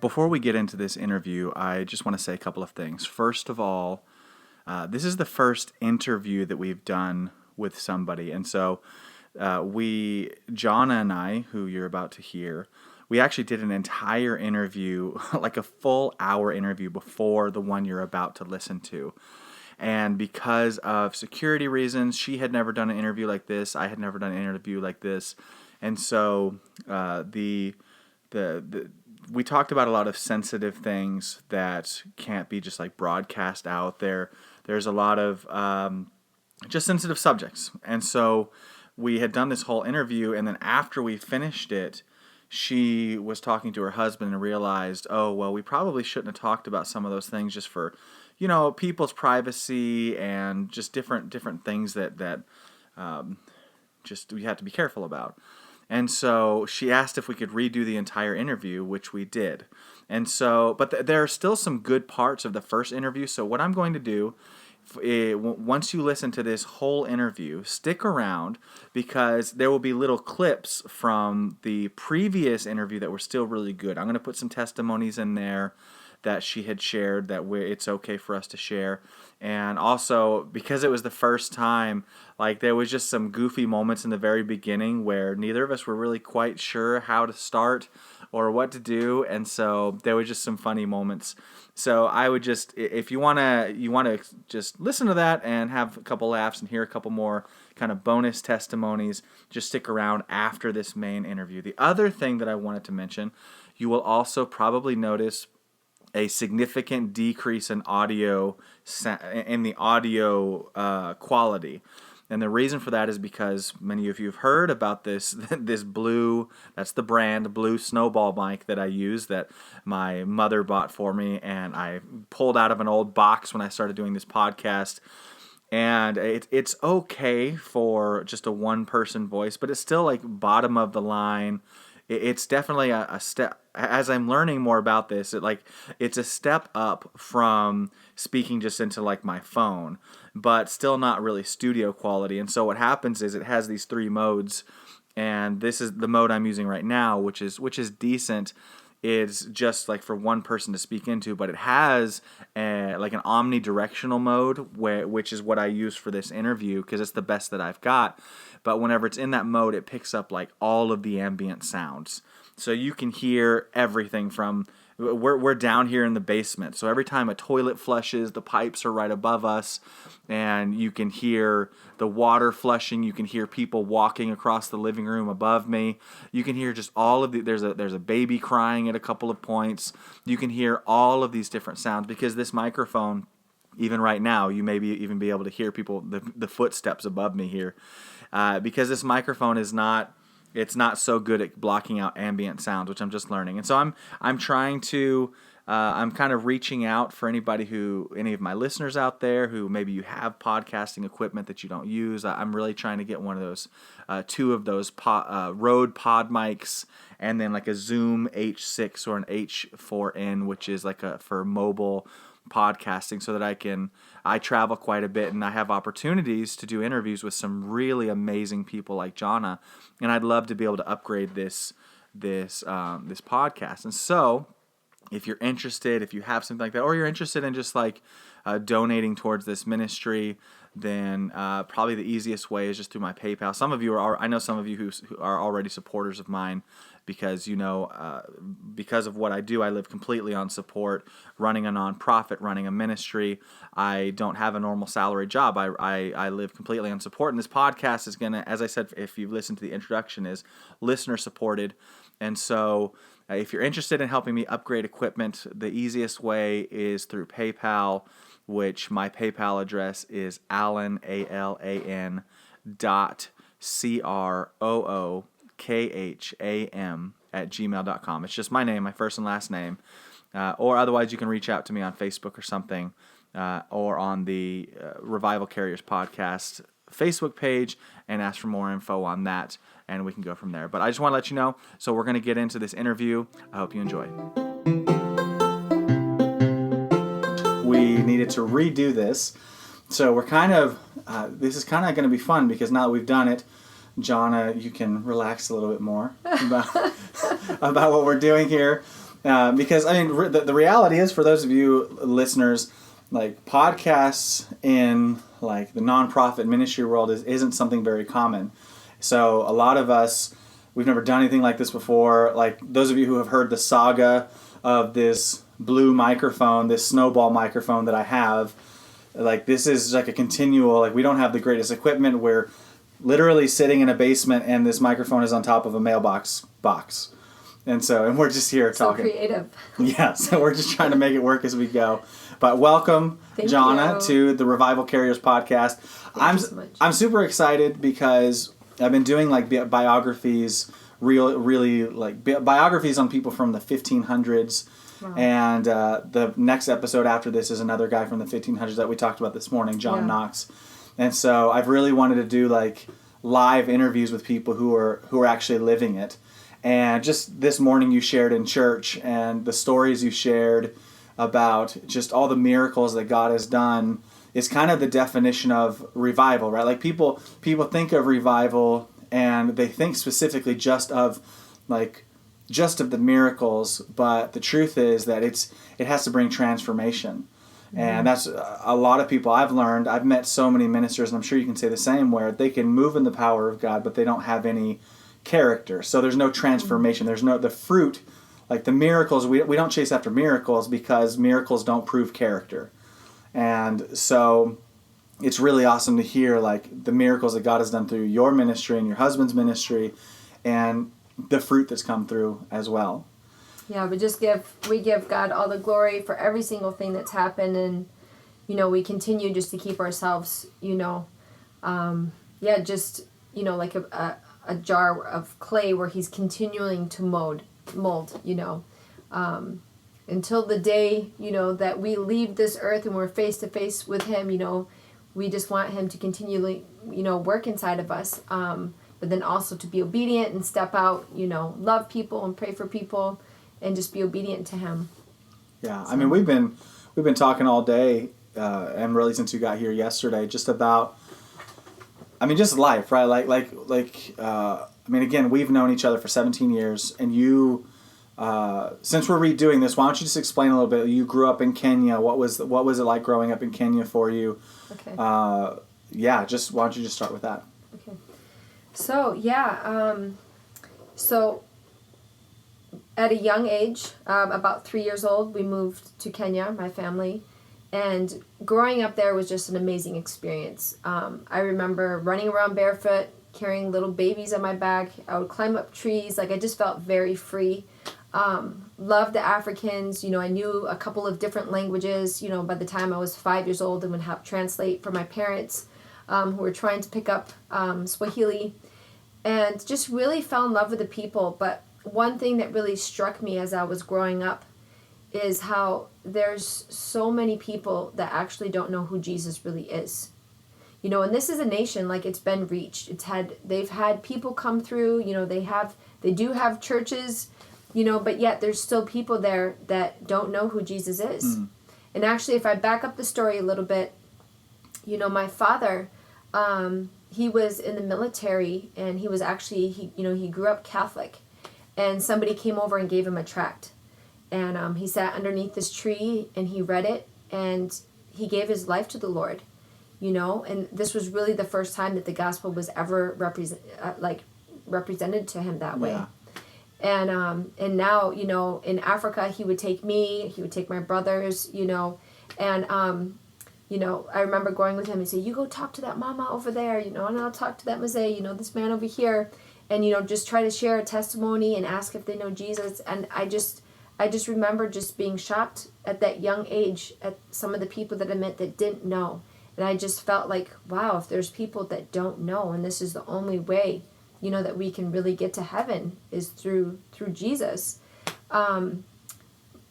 Before we get into this interview, I just want to say a couple of things. First of all, this is the first interview that we've done with somebody. And so Jonna and I, who you're about to hear, we actually did an entire interview, like a full hour interview before the one you're about to listen to. And because of security reasons, she had never done an interview like this. I had never done an interview like this. And so we talked about a lot of sensitive things that can't be just like broadcast out there. There's a lot of just sensitive subjects. And so we had done this whole interview, and then after we finished it, she was talking to her husband and realized, oh, well, we probably shouldn't have talked about some of those things just for, people's privacy and just different things that just we had to be careful about. And so she asked if we could redo the entire interview, which we did. And so, but there are still some good parts of the first interview. So what I'm going to do, once you listen to this whole interview, stick around because there will be little clips from the previous interview that were still really good. I'm going to put some testimonies in there that she had shared that it's okay for us to share. And also, because it was the first time, like there was just some goofy moments in the very beginning where neither of us were really quite sure how to start or what to do, and so there was just some funny moments. So I would just, if you wanna just listen to that and have a couple laughs and hear a couple more kind of bonus testimonies, just stick around after this main interview. The other thing that I wanted to mention, you will also probably notice a significant decrease in the audio quality. And the reason for that is because many of you have heard about this blue, that's the brand, blue snowball mic that I use that my mother bought for me and I pulled out of an old box when I started doing this podcast. And it's okay for just a one-person voice, but it's still like bottom of the line. It's definitely a step. As I'm learning more about this, it's a step up from speaking just into like my phone, but still not really studio quality. And so what happens is it has these three modes, and this is the mode I'm using right now, which is decent. It's just like for one person to speak into, but it has like an omnidirectional mode, which is what I use for this interview because it's the best that I've got. But whenever it's in that mode, it picks up like all of the ambient sounds. So you can hear everything from, we're down here in the basement. So every time a toilet flushes, the pipes are right above us. And you can hear the water flushing. You can hear people walking across the living room above me. You can hear just all of there's a baby crying at a couple of points. You can hear all of these different sounds because this microphone, even right now, you may even be able to hear people, the footsteps above me here. Because this microphone it's not so good at blocking out ambient sounds, which I'm just learning. And so I'm trying to, I'm kind of reaching out for any of my listeners out there who maybe you have podcasting equipment that you don't use. I'm really trying to get one of those, two of those Rode pod mics, and then like a Zoom H6 or an H4n, which is like for mobile podcasting, so that I travel quite a bit and I have opportunities to do interviews with some really amazing people like Jonna, and I'd love to be able to upgrade this podcast. And so if you're interested, if you have something like that, or you're interested in just like donating towards this ministry, then probably the easiest way is just through my PayPal. I know some of you who are already supporters of mine because, because of what I do, I live completely on support, running a nonprofit, running a ministry. I don't have a normal salary job. I live completely on support. And this podcast is going to, as I said, if you've listened to the introduction, is listener supported. And so if you're interested in helping me upgrade equipment, the easiest way is through PayPal, which my PayPal address is Alan, ALAN, CROOKHAM @gmail.com. It's just my name, my first and last name. Or otherwise, you can reach out to me on Facebook or something, or on the Revival Carriers Podcast Facebook page and ask for more info on that, and we can go from there. But I just want to let you know, so we're going to get into this interview. I hope you enjoy. We needed to redo this, so we're this is kind of going to be fun because now that we've done it, Jonna, you can relax a little bit more about what we're doing here. Because I mean, the reality is, for those of you listeners, like podcasts in like the nonprofit ministry world isn't something very common. So a lot of us, we've never done anything like this before. Like those of you who have heard the saga of this blue microphone, this snowball microphone that I have, like this is like a continual, like we don't have the greatest equipment. We're literally sitting in a basement and this microphone is on top of a mailbox box. And we're just here talking. So creative. Yeah, so we're just trying to make it work as we go. But welcome, Jonna, to the Revival Carriers podcast. Thank you so much. I'm super excited because I've been doing like biographies, really like biographies on people from the 1500s. Wow. And the next episode after this is another guy from the 1500s that we talked about this morning, John Knox. And so I've really wanted to do like live interviews with people who are actually living it. And just this morning you shared in church, and the stories you shared about just all the miracles that God has done is kind of the definition of revival, right? Like people think of revival and they think specifically just of the miracles, but the truth is that it has to bring transformation. Mm-hmm. And that's a lot of people I've learned. I've met so many ministers, and I'm sure you can say the same, where they can move in the power of God, but they don't have any character. So there's no transformation. There's no the fruit, like the miracles. We don't chase after miracles because miracles don't prove character. And so it's really awesome to hear like the miracles that God has done through your ministry and your husband's ministry, and the fruit that's come through as well. Yeah, we give God all the glory for every single thing that's happened, and we continue just to keep ourselves like a jar of clay where he's continuing to mold, until the day, that we leave this earth and we're face to face with him. We just want him to continually, work inside of us, but then also to be obedient and step out, love people and pray for people and just be obedient to him. Yeah. So. I mean, we've been talking all day, and really since you got here yesterday, just about, just life, right? Again, we've known each other for 17 years, and you, since we're redoing this, why don't you just explain a little bit? You grew up in Kenya. What was it like growing up in Kenya for you? Okay. Why don't you just start with that? Okay. So, so at a young age, about 3 years old, we moved to Kenya, my family. And growing up there was just an amazing experience. I remember running around barefoot, carrying little babies on my back. I would climb up trees. I just felt very free. Loved the Africans. I knew a couple of different languages, by the time I was 5 years old, and would help translate for my parents who were trying to pick up Swahili. And just really fell in love with the people. But one thing that really struck me as I was growing up is how there's so many people that actually don't know who Jesus really is. And this is a nation, it's been reached. They've had people come through, they do have churches, but yet there's still people there that don't know who Jesus is. Mm. And actually, if I back up the story a little bit, my father, he was in the military, and he was actually, he grew up Catholic, and somebody came over and gave him a tract. And he sat underneath this tree, and he read it, and he gave his life to the Lord, and this was really the first time that the gospel was ever represented to him that way. Yeah. And now, in Africa, he would take me, he would take my brothers, and I remember going with him and say, you go talk to that mama over there, and I'll talk to that Mzee, this man over here, and, just try to share a testimony and ask if they know Jesus. And I just remember just being shocked at that young age at some of the people that I met that didn't know. And I just felt like, wow, if there's people that don't know, and this is the only way, that we can really get to heaven is through Jesus.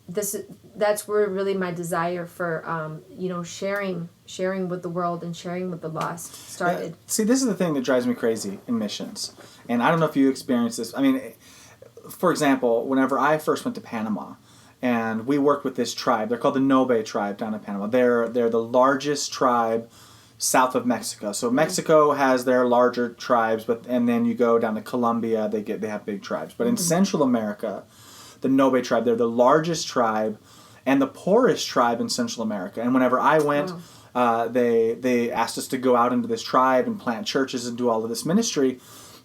That's where really my desire for, sharing with the world and sharing with the lost started. See, this is the thing that drives me crazy in missions. And I don't know if you experienced this. For example, whenever I first went to Panama, and we worked with this tribe, they're called the Nobe tribe down in Panama. They're the largest tribe south of Mexico. So Mexico has their larger tribes, and then you go down to Colombia, they have big tribes. But in Central America, the Nobe tribe. They're the largest tribe and the poorest tribe in Central America. And whenever I went, they asked us to go out into this tribe and plant churches and do all of this ministry.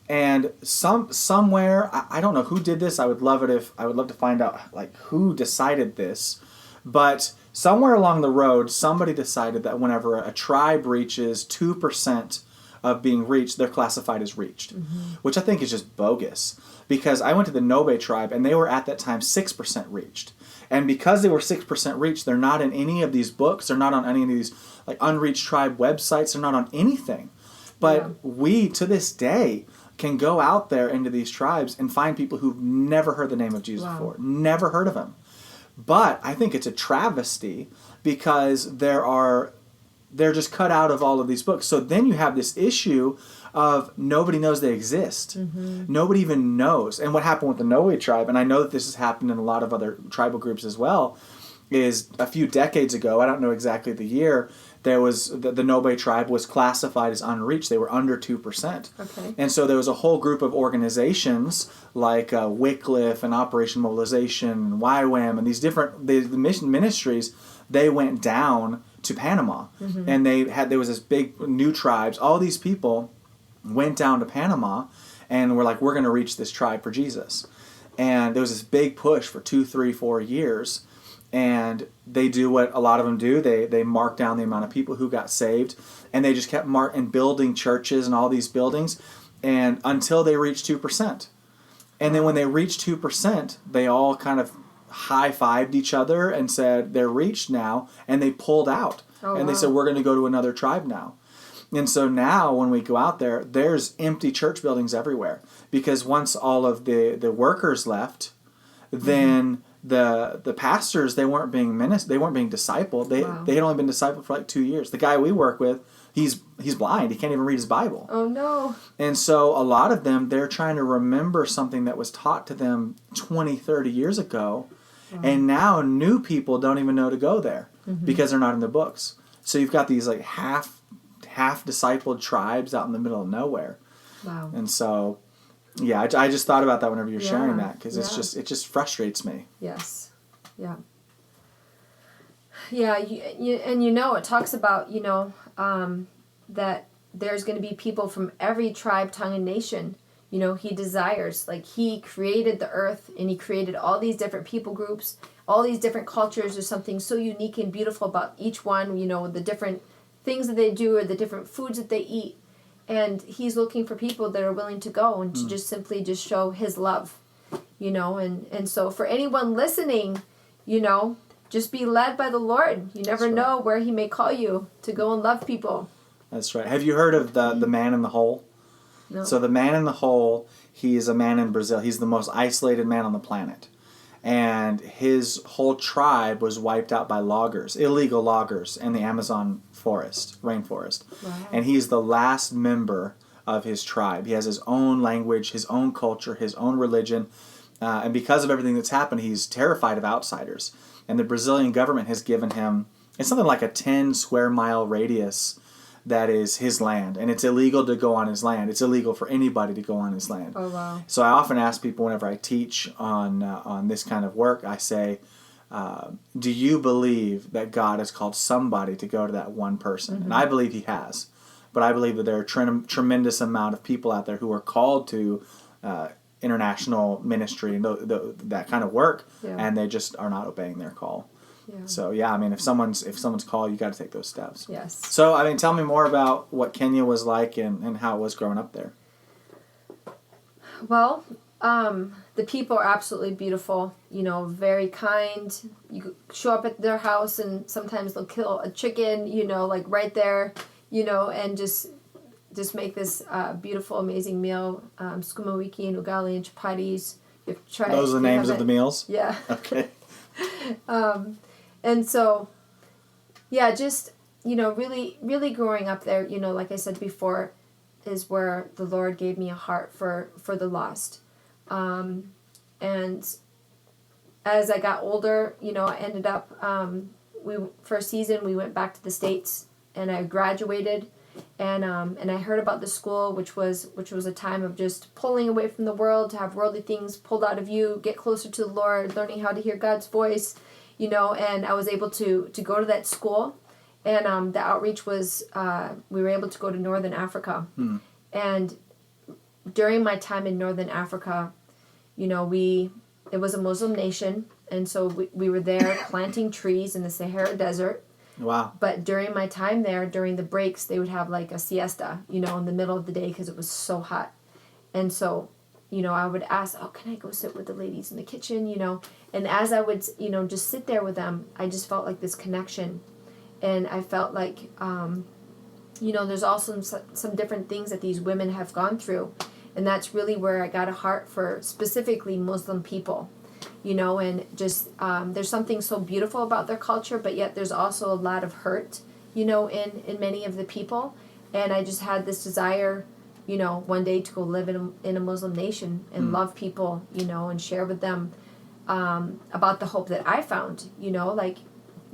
And somewhere, I don't know who did this. I would love to find out like who decided this. But somewhere along the road, somebody decided that whenever a tribe reaches 2% of being reached, they're classified as reached, which I think is just bogus. Because I went to the Nobe tribe, and they were at that time 6% reached. And because they were 6% reached, they're not in any of these books. They're not on any of these like unreached tribe websites. They're not on anything. But we, to this day, can go out there into these tribes and find people who've never heard the name of Jesus before, never heard of him. But I think it's a travesty because they're just cut out of all of these books. So then you have this issue of nobody knows they exist. Nobody even knows. And what happened with the Noe tribe, and I know that this has happened in a lot of other tribal groups as well, is a few decades ago, I don't know exactly the year, there was the Nobe tribe was classified as unreached. They were under 2%. Okay. And so there was a whole group of organizations like Wycliffe and Operation Mobilization and YWAM and these different the mission ministries, they went down to Panama. And there was this big new tribes. All these people went down to Panama and were like, we're going to reach this tribe for Jesus. And there was this big push for 2, 3, 4 years. And they do what a lot of them do. They mark down the amount of people who got saved. And they just kept building churches and all these buildings and until they reached 2%. And then when they reached 2%, they all kind of high-fived each other and said, they're reached now. And they pulled out. They said, we're going to go to another tribe now. And so now when we go out there, there's empty church buildings everywhere. Because once all of the workers left, then the pastors, they weren't being discipled. They had only been discipled for like 2 years. The guy we work with, he's blind. He can't even read his Bible. Oh no. And so a lot of them, they're trying to remember something that was taught to them 20, 30 years ago. And now new people don't even know to go there because they're not in the books. So you've got these like half discipled tribes out in the middle of nowhere. Wow. And so yeah, I just thought about that whenever you're sharing that because it just frustrates me. Yes. Yeah. Yeah, and it talks about, that there's going to be people from every tribe, tongue, and nation. He desires, like he created the earth and he created all these different people groups, all these different cultures. There's something so unique and beautiful about each one, the different things that they do or the different foods that they eat. And he's looking for people that are willing to go and to just simply just show his love, and so for anyone listening, just be led by the Lord. You never know where he may call you to go and love people. That's right. Have you heard of the man in the hole? No. So the man in the hole, he's a man in Brazil. He's the most isolated man on the planet. And his whole tribe was wiped out by loggers, illegal loggers in the Amazon rainforest. Wow. And he's the last member of his tribe. He has his own language, his own culture, his own religion. And because of everything that's happened, he's terrified of outsiders. And the Brazilian government has given him, it's something like a 10 square mile radius that is his land. And it's illegal to go on his land. It's illegal for anybody to go on his land. Oh, wow. So I often ask people whenever I teach on this kind of work, I say, do you believe that God has called somebody to go to that one person? And I believe he has. But I believe that there are a tremendous amount of people out there who are called to international ministry and that kind of work, and they just are not obeying their call. Yeah. So if someone's called, you got to take those steps. Yes. So tell me more about what Kenya was like and how it was growing up there. Well, the people are absolutely beautiful. Very kind. You show up at their house and sometimes they'll kill a chicken. Like right there. And just make this beautiful, amazing meal. Sukuma wiki and ugali and chapatis. Those are the names of the meals? Yeah. Okay. And so, just, really, really growing up there, like I said before, is where the Lord gave me a heart for the lost. And as I got older, I ended up, for a season, we went back to the States and I graduated. And I heard about the school, which was a time of just pulling away from the world, to have worldly things pulled out of you, get closer to the Lord, learning how to hear God's voice, and I was able to go to that school. And the outreach was, we were able to go to Northern Africa. And during my time in Northern Africa, it was a Muslim nation, and so we were there planting trees in the Sahara Desert. Wow. But during my time there, during the breaks, they would have like a siesta, in the middle of the day because it was so hot. And so, I would ask, oh, can I go sit with the ladies in the kitchen, And as I would, just sit there with them, I just felt like this connection. And I felt like, there's also some different things that these women have gone through. And that's really where I got a heart for specifically Muslim people. And just there's something so beautiful about their culture, but yet there's also a lot of hurt, in many of the people. And I just had this desire, one day to go live in a Muslim nation and love people, and share with them about the hope that I found, like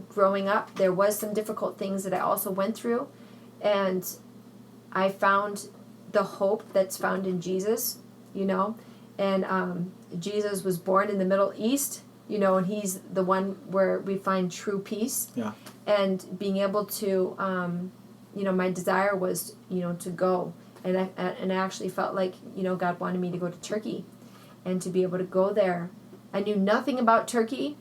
growing up, there was some difficult things that I also went through. And I found the hope that's found in Jesus, And Jesus was born in the Middle East, and he's the one where we find true peace. Yeah. And being able to, my desire was, to go. And I actually felt like, God wanted me to go to Turkey and to be able to go there. I knew nothing about Turkey.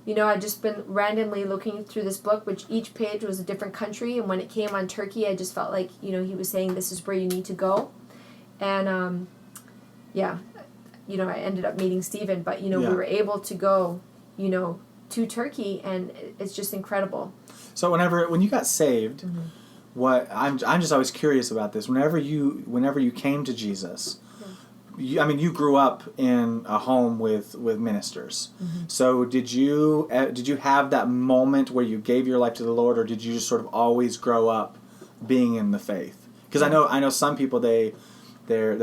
I'd just been randomly looking through this book, which each page was a different country. And when it came on Turkey, I just felt like, he was saying, this is where you need to go. And, I ended up meeting Stephen, but, we were able to go, to Turkey, and it's just incredible. So when you got saved, what I'm just always curious about this. Whenever you came to Jesus, you grew up in a home with ministers. So did you have that moment where you gave your life to the Lord, or did you just sort of always grow up being in the faith? Because I know some people they're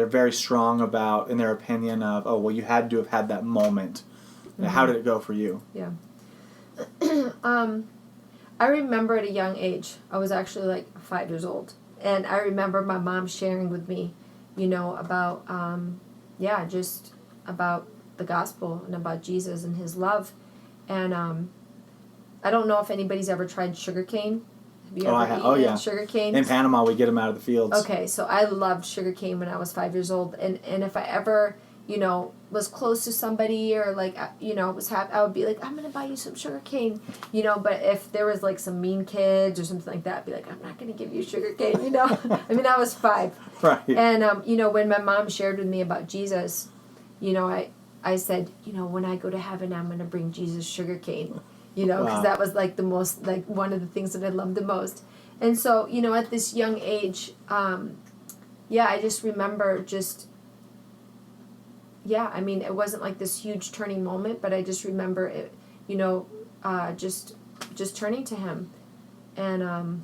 very strong about, in their opinion of, oh, well, you had to have had that moment. How did it go for you? Yeah. I remember at a young age, I was actually like 5 years old, and I remember my mom sharing with me, about, just about the gospel and about Jesus and his love. And I don't know if anybody's ever tried sugarcane. Have you ever eaten sugarcane? In Panama, we get them out of the fields. Okay, so I loved sugarcane when I was 5 years old, and if I ever, was close to somebody, or like, I would be like, I'm gonna buy you some sugarcane, But if there was like some mean kids or something like that, I'd be like, I'm not gonna give you sugarcane, I was 5, right? And when my mom shared with me about Jesus, I said, when I go to heaven, I'm gonna bring Jesus sugarcane. Because that was like the most, like one of the things that I loved the most. And so, at this young age, I just remember it wasn't like this huge turning moment, but I just remember it, just turning to him. And,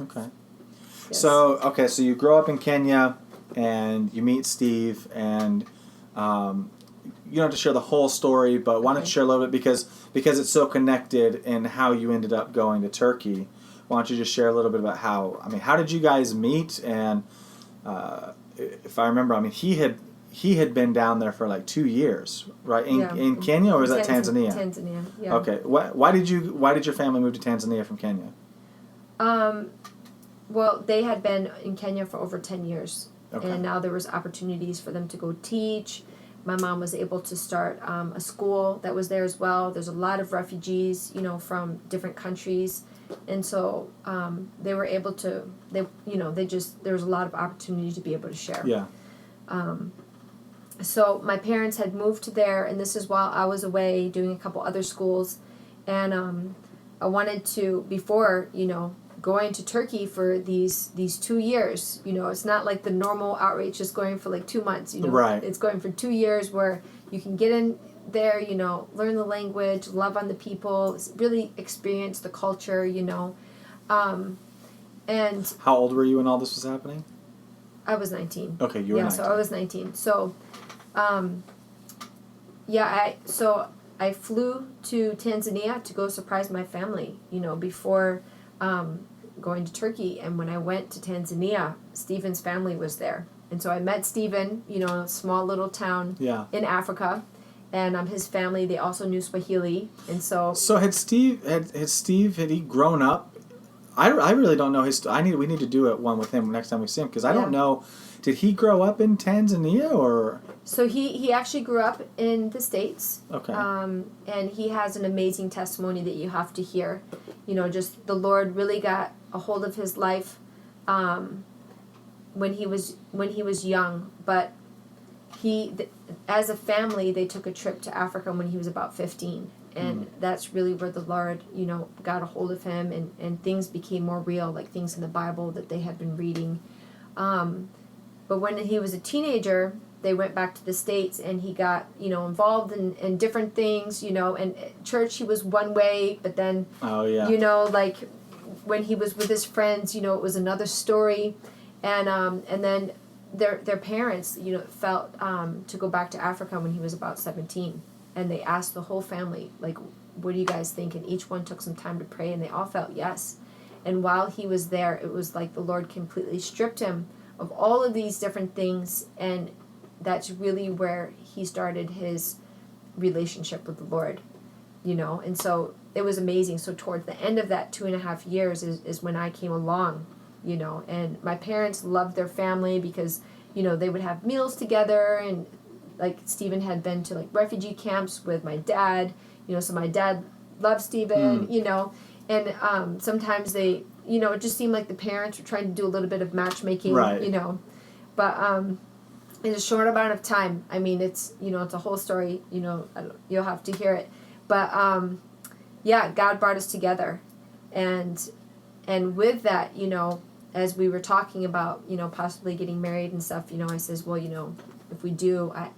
Okay. Yes. So you grow up in Kenya, and you meet Steve, and, you don't have to share the whole story, but why don't you share a little bit, because it's so connected in how you ended up going to Turkey. Why don't you just share a little bit about how did you guys meet? And if I remember, he had been down there for like 2 years, right? In Kenya, or was that Tanzania? Tanzania, yeah. Okay. Why did your family move to Tanzania from Kenya? Well, they had been in Kenya for over 10 years. Okay. And now there was opportunities for them to go teach. My mom was able to start a school that was there as well. There's a lot of refugees, from different countries. And so they were able to, there was a lot of opportunity to be able to share. Yeah. So my parents had moved there, and this is while I was away doing a couple other schools. And I wanted to, before, going to Turkey for these 2 years, it's not like the normal outreach is going for like 2 months, Right. It's going for 2 years where you can get in there, learn the language, love on the people, really experience the culture, and How old were you when all this was happening? I was 19. Okay, you were 19. So I was 19. So, I flew to Tanzania to go surprise my family, before, going to Turkey. And when I went to Tanzania, Stephen's family was there. And so I met Stephen, in a small little town in Africa. And his family, they also knew Swahili. And so... So had he grown up? I really don't know his... We need to do one with him next time we see him, because I don't know... Did he grow up in Tanzania, or...? So he actually grew up in the States. Okay. And he has an amazing testimony that you have to hear. Just the Lord really got a hold of his life when he was young. But as a family, they took a trip to Africa when he was about 15. And that's really where the Lord, got a hold of him, and things became more real, like things in the Bible that they had been reading. But when he was a teenager, they went back to the States, and he got, involved in different things, and at church he was one way, but then, like when he was with his friends, it was another story. And then their parents, felt to go back to Africa when he was about 17. And they asked the whole family, like, what do you guys think? And each one took some time to pray, and they all felt yes. And while he was there, it was like the Lord completely stripped him of all of these different things, and that's really where he started his relationship with the Lord, and so it was amazing. So towards the end of that 2.5 years is when I came along, and my parents loved their family because, they would have meals together, and like Stephen had been to like refugee camps with my dad, so my dad loved Stephen, and sometimes they, it just seemed like the parents were trying to do a little bit of matchmaking, right. But in a short amount of time, I mean, it's, it's a whole story, you'll have to hear it. But, God brought us together. And with that, as we were talking about, possibly getting married and stuff, I says, well, if we do, I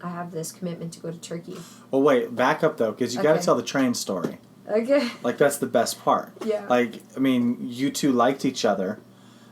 have this commitment to go to Turkey. Well, wait, back up, though, because you got to tell the train story. Okay. Like, that's the best part. Yeah. Like, I mean, you two liked each other,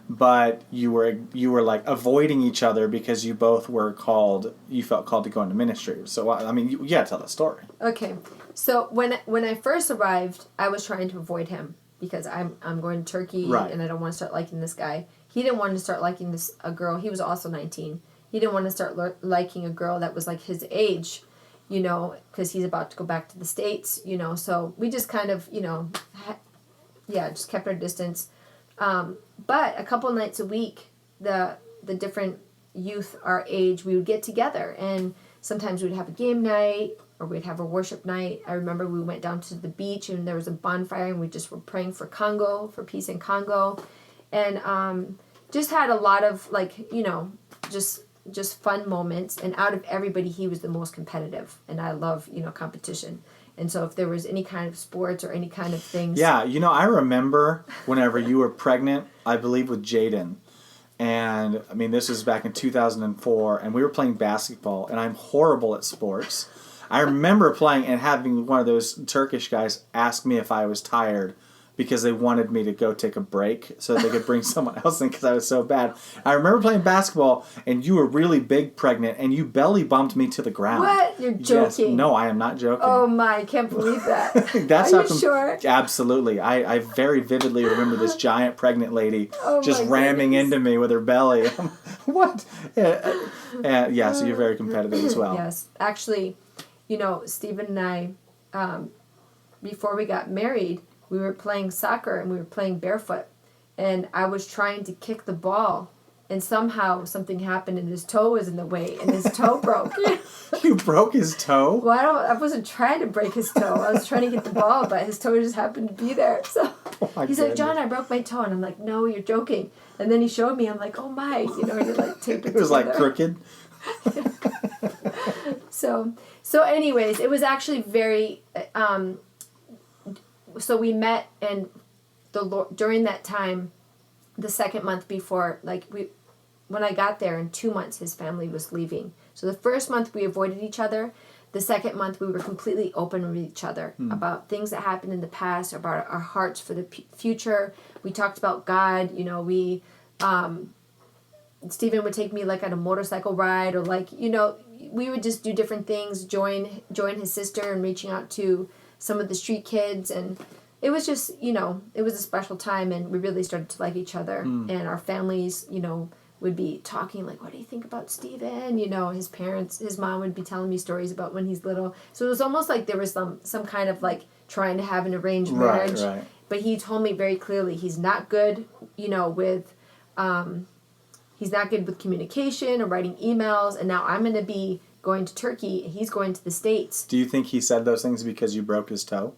but you were like avoiding each other because you both you felt called to go into ministry. So, I mean, you got to tell the story. Okay. So, when I first arrived, I was trying to avoid him because I'm going to Turkey, right. And I don't want to start liking this guy. He didn't want to start liking a girl. He was also 19. He didn't want to start liking a girl that was like his age, because he's about to go back to the States, so we just kind of, just kept our distance. But a couple nights a week, the different youth our age, we would get together, and sometimes we'd have a game night or we'd have a worship night. I remember we went down to the beach and there was a bonfire, and we just were praying for peace in Congo, and just had a lot of like, just fun moments. And out of everybody, he was the most competitive, and I love competition. And so if there was any kind of sports or any kind of things, I remember whenever you were pregnant, I believe with Jaden, and I mean this was back in 2004, and we were playing basketball, and I'm horrible at sports. I remember playing and having one of those Turkish guys ask me if I was tired, because they wanted me to go take a break so they could bring someone else in because I was so bad. I remember playing basketball, and you were really big pregnant, and you belly bumped me to the ground. What? You're joking. Yes. No, I am not joking. Oh my, I can't believe that. Are you sure? Absolutely. I very vividly remember this giant pregnant lady just ramming goodness. into me with her belly. What? So you're very competitive as well. Yes. Actually, Stephen and I, before we got married, we were playing soccer, and we were playing barefoot, and I was trying to kick the ball, and somehow something happened, and his toe was in the way, and his toe broke. You broke his toe? Well, I wasn't trying to break his toe. I was trying to get the ball, but his toe just happened to be there. So he's like, John, I broke my toe, and I'm like, no, you're joking. And then he showed me. I'm like, oh my, and he like taped it. It was together. like crooked. So anyways, it was actually very. So we met, and the Lord, during that time, the second month before, when I got there, in 2 months, his family was leaving. So the first month we avoided each other. The second month we were completely open with each other about things that happened in the past, about our hearts for the future. We talked about God. Stephen would take me like on a motorcycle ride, or we would just do different things. Join his sister and reaching out to some of the street kids, and it was just, it was a special time, and we really started to like each other. And our families, would be talking like, what do you think about Steven? His mom would be telling me stories about when he's little. So it was almost like there was some kind of like trying to have an arranged marriage. Right. But he told me very clearly he's not good, with he's not good with communication or writing emails. And now I'm going to be going to Turkey, and he's going to the States. Do you think he said those things because you broke his toe?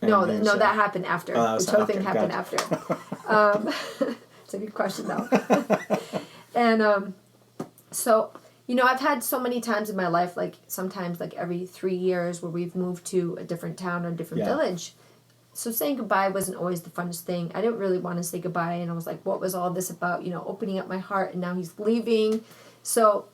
No, that happened after. The toe thing happened gotcha. after. It's a good question, though. And so, I've had so many times in my life, like sometimes like every 3 years, where we've moved to a different town or a different village. So saying goodbye wasn't always the funnest thing. I didn't really want to say goodbye, and I was like, what was all this about? Opening up my heart, and now he's leaving. So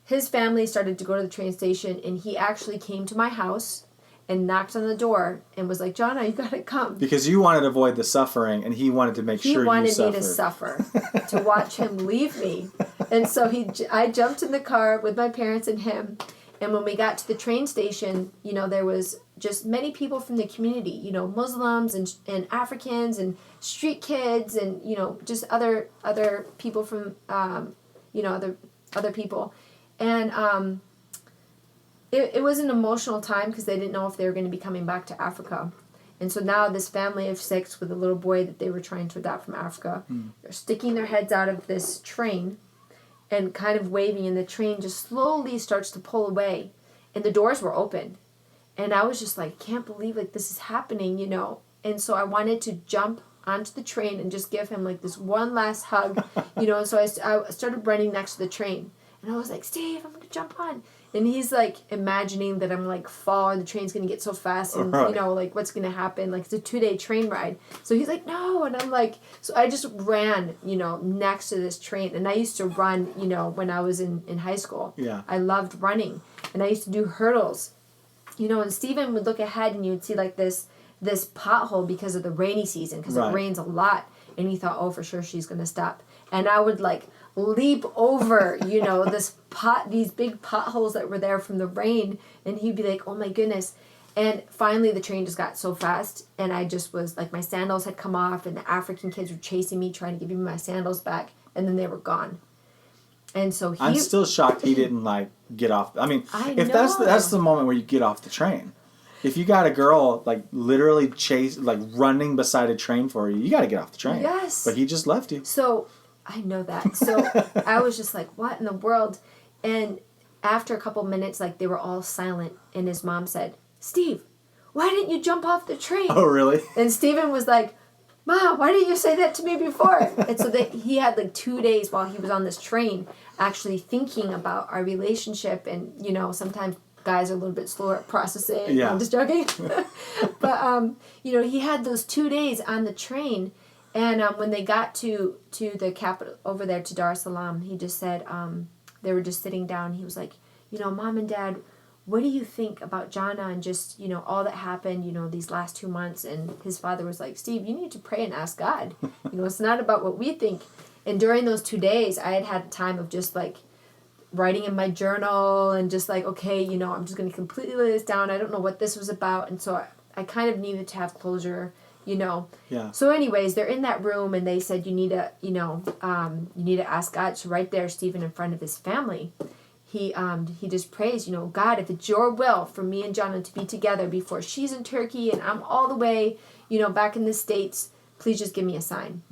his family started to go to the train station, and he actually came to my house and knocked on the door and was like, Jonna, you gotta come. Because you wanted to avoid the suffering, and he wanted to make sure you suffered. He wanted me to suffer, to watch him leave me. And so I jumped in the car with my parents and him, and when we got to the train station, there was just many people from the community, Muslims and Africans and street kids and, just other people from, other people. And it was an emotional time because they didn't know if they were going to be coming back to Africa. And so now this family of 6 with a little boy that they were trying to adopt from Africa, they're sticking their heads out of this train and kind of waving, and the train just slowly starts to pull away, and the doors were open. And I was just like, can't believe like this is happening, And so I wanted to jump onto the train and just give him like this one last hug, And so I started running next to the train. And I was like, Steve, I'm going to jump on. And he's like imagining that I'm like fall and the train's going to get so fast and, like what's going to happen. Like it's a 2-day train ride. So he's like, no. And I'm like, so I just ran, next to this train. And I used to run, when I was in high school. Yeah. I loved running. And I used to do hurdles, and Steven would look ahead and you would see like this pothole because of the rainy season, because it rains a lot. And he thought, oh, for sure she's going to stop. And I would like leap over, these big potholes that were there from the rain, and he'd be like, oh my goodness. And finally the train just got so fast, and I just was like, my sandals had come off, and the African kids were chasing me, trying to give me my sandals back, and then they were gone. And so I'm still shocked he didn't like get off. I mean, I if know. that's the moment where you get off the train. If you got a girl like literally running beside a train for you, you got to get off the train. Yes. But he just left you. So I know that. So I was just like, what in the world? And after a couple minutes, like they were all silent, and his mom said, Steve, why didn't you jump off the train? Oh, really? And Steven was like, Mom, why didn't you say that to me before? And so he had like 2 days while he was on this train actually thinking about our relationship. And, sometimes guys are a little bit slower at processing. Yeah. I'm just joking. But, he had those 2 days on the train. And when they got to the capital over there, to Dar es Salaam, he just said, they were just sitting down. He was like, Mom and Dad, what do you think about Jonna and just, all that happened, these last 2 months? And his father was like, Steve, you need to pray and ask God. It's not about what we think. And during those 2 days, I had time of just like writing in my journal and just like, okay, I'm just going to completely lay this down. I don't know what this was about. And so I kind of needed to have closure. Yeah. So anyways, they're in that room, and they said, you need to, you need to ask God. So right there, Stephen, in front of his family, he just prays, God, if it's your will for me and Jonna to be together before she's in Turkey and I'm all the way, back in the States, please just give me a sign.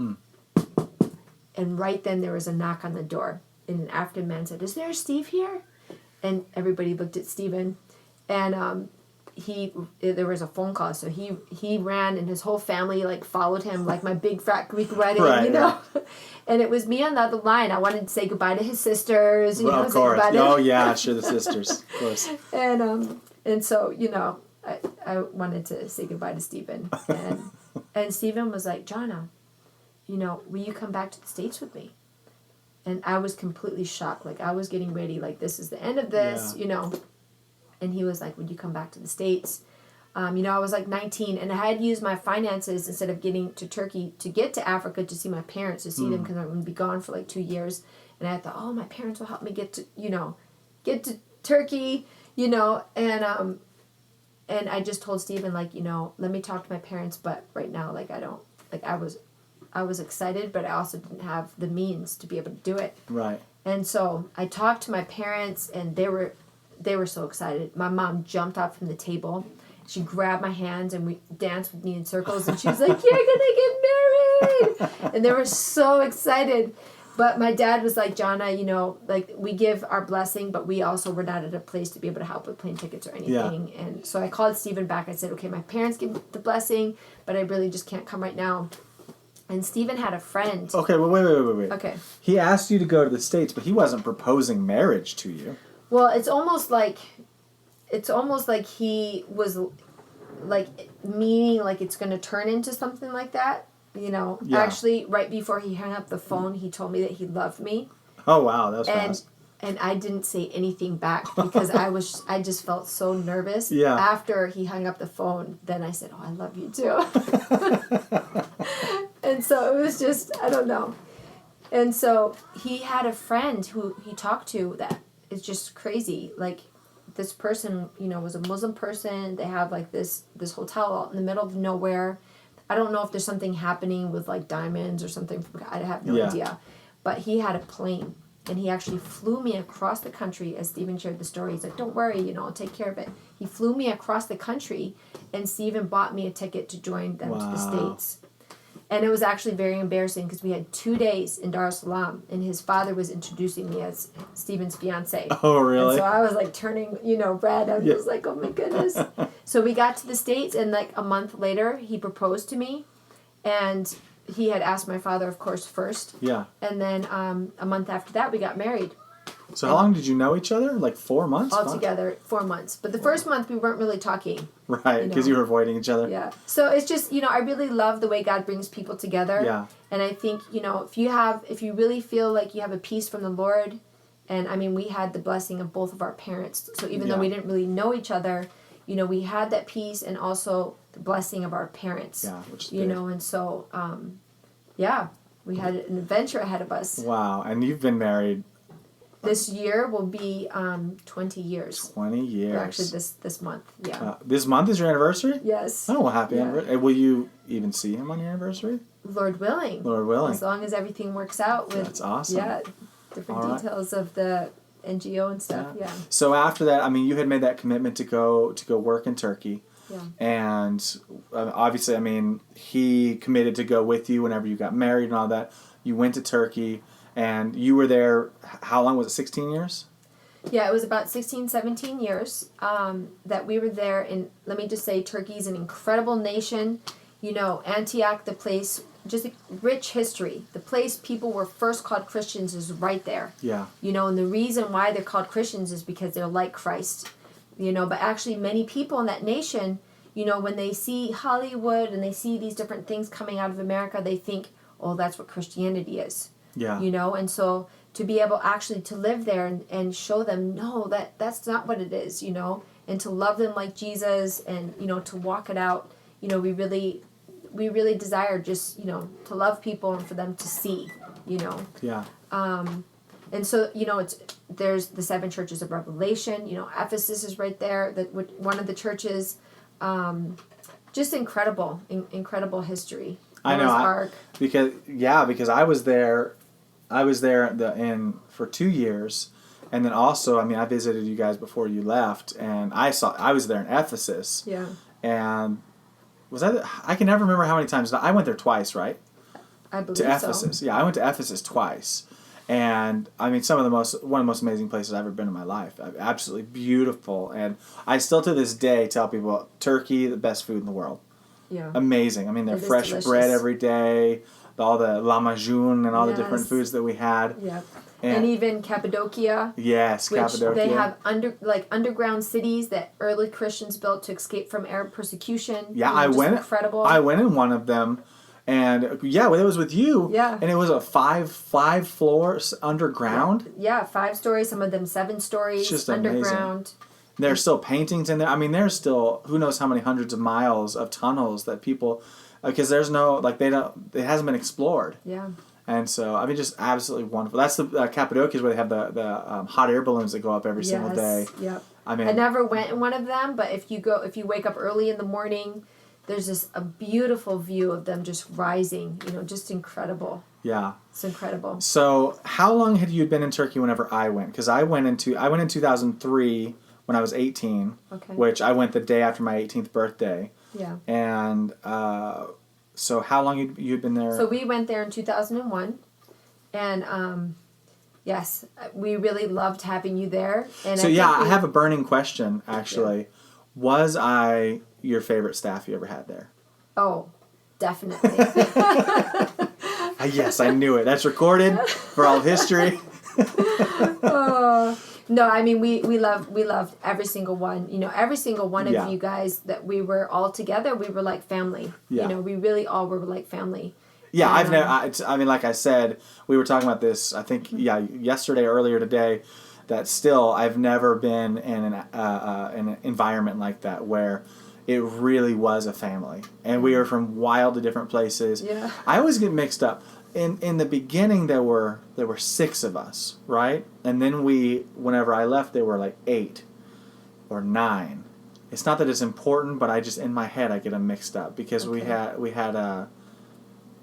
And right then there was a knock on the door, and an African man said, is there a Steve here? And everybody looked at Stephen, and there was a phone call, so he ran, and his whole family like followed him, like my big fat Greek wedding, Right. And it was me on the other line. I wanted to say goodbye to his sisters. Well, of course. Oh yeah, sure, the sisters, of course. And so I wanted to say goodbye to Stephen, and Stephen was like, Jonna, will you come back to the States with me? And I was completely shocked. Like I was getting ready. Like this is the end of this, And he was like, would you come back to the States? I was like 19, and I had used my finances instead of getting to Turkey to get to Africa to see my parents, to see them, because I'm going to be gone for like 2 years. And I thought, oh, my parents will help me get to Turkey, and and I just told Stephen, like, let me talk to my parents, but right now, like, I don't, like, I was excited, but I also didn't have the means to be able to do it. Right. And so I talked to my parents, and they were so excited. My mom jumped up from the table. She grabbed my hands, and we danced with me in circles, and she was like, "You're gonna get married!" And they were so excited. But my dad was like, "Jonna, like, we give our blessing, but we also were not at a place to be able to help with plane tickets or anything." Yeah. And so I called Stephen back. I said, "Okay, my parents give the blessing, but I really just can't come right now." And Stephen had a friend. Okay, well, wait. Okay. He asked you to go to the States, but he wasn't proposing marriage to you. Well, it's almost like he was, like, meaning like it's going to turn into something like that. Yeah. Actually, right before he hung up the phone, he told me that he loved me. Oh, wow, that was fast. And I didn't say anything back because I just felt so nervous. Yeah. After he hung up the phone, then I said, "Oh, I love you too." And so it was just, I don't know. And so he had a friend who he talked to that is just crazy. Like, this person, was a Muslim person. They have, like, this hotel out in the middle of nowhere. I don't know if there's something happening with, like, diamonds or something. I have no idea. But he had a plane, and he actually flew me across the country. As Stephen shared the story, he's like, "Don't worry, I'll take care of it." He flew me across the country, and Stephen bought me a ticket to join them to the States. And it was actually very embarrassing because we had 2 days in Dar es Salaam, and his father was introducing me as Stephen's fiance. Oh, really? And so I was, like, turning, red. I was like, "Oh, my goodness." So we got to the States, and, like, a month later, he proposed to me. And he had asked my father, of course, first. Yeah. And then a month after that, we got married. So how long did you know each other? Like 4 months? Altogether, 4 months. But the first month, we weren't really talking. Right, because you were avoiding each other. Yeah. So it's just, I really love the way God brings people together. Yeah. And I think, if you really feel like you have a peace from the Lord, and I mean, we had the blessing of both of our parents. So even though we didn't really know each other, we had that peace and also the blessing of our parents. Yeah, which is big. And so, we had an adventure ahead of us. Wow. And you've been married. This year will be 20 years. 20 years. Or actually, this month, yeah. This month is your anniversary? Yes. Oh, well, happy anniversary. Will you even see him on your anniversary? Lord willing. Lord willing. As long as everything works out with... That's awesome. Yeah, different details of the NGO and stuff, yeah. So after that, I mean, you had made that commitment to go work in Turkey. Yeah. And obviously, I mean, he committed to go with you whenever you got married and all that. You went to Turkey. And you were there, how long was it, 16 years? Yeah, it was about 16, 17 years that we were there. And let me just say, Turkey's an incredible nation. Antioch, the place, just a rich history. The place people were first called Christians is right there. Yeah. And the reason why they're called Christians is because they're like Christ. But actually many people in that nation, when they see Hollywood and they see these different things coming out of America, they think, "Oh, that's what Christianity is." Yeah. And so to be able actually to live there and show them, no, that's not what it is, and to love them like Jesus and, to walk it out, we really desire just, to love people and for them to see, Yeah. And so, there's the 7 churches of Revelation, Ephesus is right there, one of the churches, just incredible history. I know, because I was there. For 2 years, and then also, I mean, I visited you guys before you left, and I was there in Ephesus. Yeah. And I can never remember how many times I went there twice, right? I believe to Ephesus. So. Yeah, I went to Ephesus twice, and I mean, one of the most amazing places I've ever been in my life. Absolutely beautiful, and I still to this day tell people Turkey, the best food in the world. Yeah. Amazing. I mean, they're fresh delicious. bread every day. All the lahmacun and all the different foods that we had. Yep. And even Cappadocia. Yes, which Cappadocia. They have underground cities that early Christians built to escape from Arab persecution. Yeah, I went. Incredible. I went in one of them, and it was with you. Yeah. And it was a five floors underground. Yeah, 5 stories. Some of them 7 stories. It's just underground. Amazing. There's still paintings in there. I mean, there's still who knows how many hundreds of miles of tunnels that people. Because there's no, it hasn't been explored. Yeah. And so, I mean, just absolutely wonderful. That's the Cappadocia is where they have the hot air balloons that go up every single day. Yep. I mean, I never went in one of them, but if you wake up early in the morning, there's just a beautiful view of them just rising. Just incredible. yeah. It's incredible. So, how long had you been in Turkey whenever I went? Because I went in 2003 when I was 18, Okay. which I went the day after my 18th birthday. Yeah. And so, how long you'd been there? So we went there in 2001, and yes, we really loved having you there. And I have a burning question actually. Yeah. Was I your favorite staff you ever had there? Oh, definitely. Yes, I knew it. That's recorded for all history. No, I mean we loved every single one. Every single one of you guys that we were all together. We were like family. Yeah. We really all were like family. Yeah, and, I mean, like I said, we were talking about this. I think yesterday, earlier today. That still, I've never been in an environment like that where it really was a family, and we were from wildly different places. Yeah. I always get mixed up. In the beginning, there were 6 of us, right? And then whenever I left, there were like 8 or 9. It's not that it's important, but I just in my head I get them mixed up because Okay. we had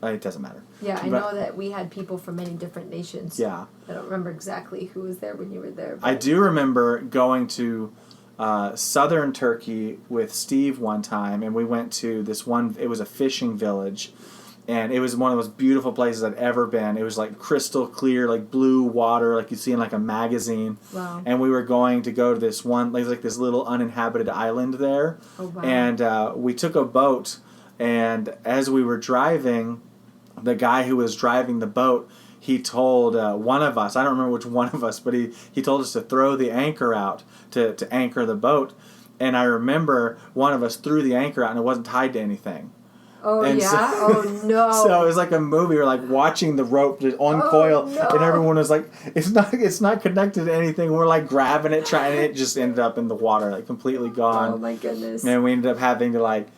it doesn't matter. Yeah, I know that we had people from many different nations. Yeah. I don't remember exactly who was there when you were there. I do remember going to southern Turkey with Steve one time, and we went to this one, it was a fishing village, and it was one of the most beautiful places I'd ever been. It was like crystal clear, like blue water, like you see in like a magazine. Wow. And we were going to go to this one, like this little uninhabited island there. Oh, wow. And we took a boat, and as we were driving, the guy who was driving the boat, he told one of us, I don't remember which one of us, but he told us to throw the anchor out to anchor the boat. And I remember one of us threw the anchor out and it wasn't tied to anything. Oh, and yeah? So, oh, no. So it was like a movie. We're like watching the rope just uncoil, oh, no. and everyone was like, it's not connected to anything. We're like grabbing it, trying, and it just ended up in the water, like completely gone. Oh, my goodness. And we ended up having to like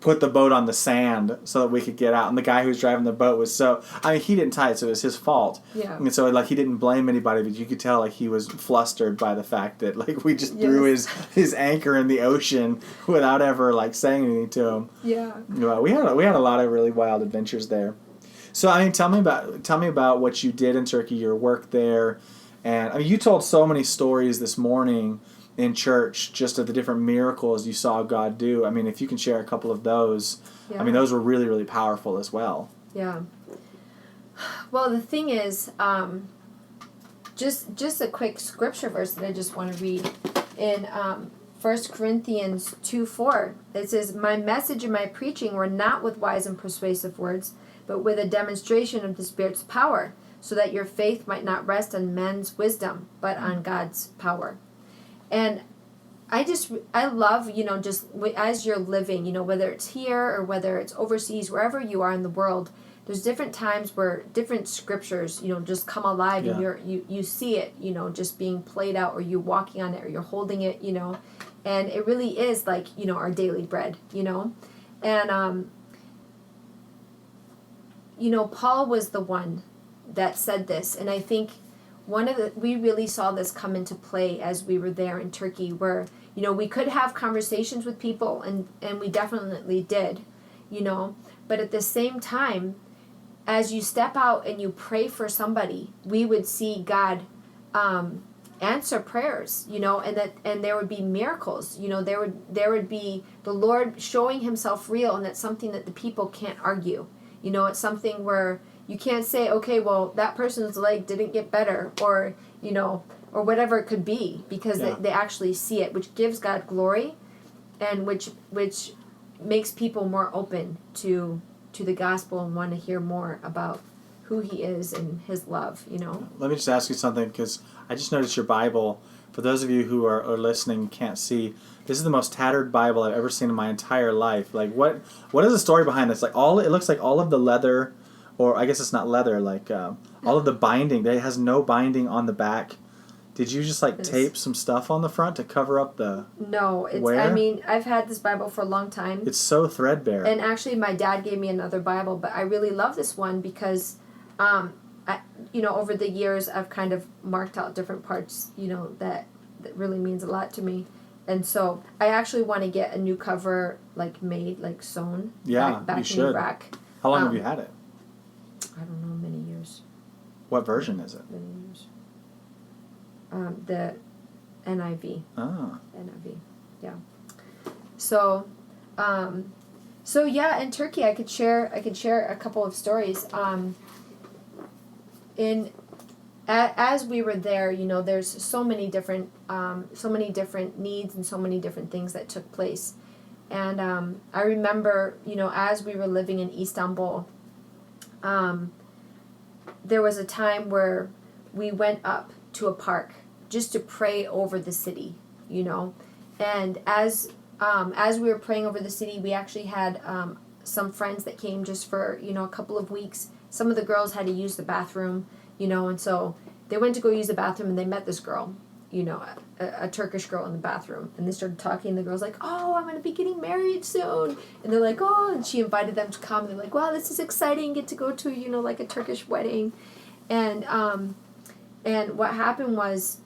put the boat on the sand so that we could get out. And the guy who was driving the boat was he didn't tie it, so it was his fault. Yeah. And so like he didn't blame anybody, but you could tell like he was flustered by the fact that like we just threw his anchor in the ocean without ever like saying anything to him. Yeah. We had a lot of really wild adventures there. So I mean, tell me about what you did in Turkey, your work there, and I mean you told so many stories this morning in church, just of the different miracles you saw God do. I mean, if you can share a couple of those, yeah. I mean, those were really, really powerful as well. Yeah. Well, the thing is, just a quick scripture verse that I just want to read in 1 Corinthians 2:4. It says, "My message and my preaching were not with wise and persuasive words, but with a demonstration of the Spirit's power, so that your faith might not rest on men's wisdom, but on God's power." And I love, just as you're living, whether it's here or whether it's overseas, wherever you are in the world, there's different times where different scriptures, just come alive. Yeah. And you see it, just being played out, or you walking on it, or you're holding it, and it really is like, our daily bread, and, Paul was the one that said this, and I think we really saw this come into play as we were there in Turkey, where, we could have conversations with people, and we definitely did, but at the same time, as you step out and you pray for somebody, we would see God answer prayers, and there would be miracles, there would be the Lord showing himself real, and that's something that the people can't argue. It's something where you can't say, okay, well, that person's leg didn't get better, or, or whatever it could be, because they actually see it, which gives God glory, and which makes people more open to the gospel and want to hear more about who he is and his love, Let me just ask you something, because I just noticed your Bible. For those of you who are listening, can't see, this is the most tattered Bible I've ever seen in my entire life. Like, what is the story behind this? Like, it looks like all of the leather, or I guess it's not leather, like all of the binding. It has no binding on the back. Did you just tape some stuff on the front to cover up the No, wear? I mean, I've had this Bible for a long time. It's so threadbare. And actually, my dad gave me another Bible, but I really love this one because, over the years, I've kind of marked out different parts, that really means a lot to me. And so I actually want to get a new cover like made, like sewn. Yeah, back you in should. Iraq. How long have you had it? I don't know, many years. What version is it? Many years. The NIV. Ah. NIV. Yeah. So, so yeah, in Turkey, I could share a couple of stories. As we were there, you know, there's so many different needs and so many different things that took place. And I remember, you know, as we were living in Istanbul, there was a time where we went up to a park just to pray over the city, you know. And as we were praying over the city, we actually had some friends that came just for, you know, a couple of weeks. Some of the girls had to use the bathroom, you know, and so they went to go use the bathroom and they met this girl, you know, a Turkish girl in the bathroom. And they started talking, and the girl's like, oh, I'm going to be getting married soon. And they're like, oh, and she invited them to come. And they're like, wow, this is exciting, get to go to, you know, like a Turkish wedding. And what happened was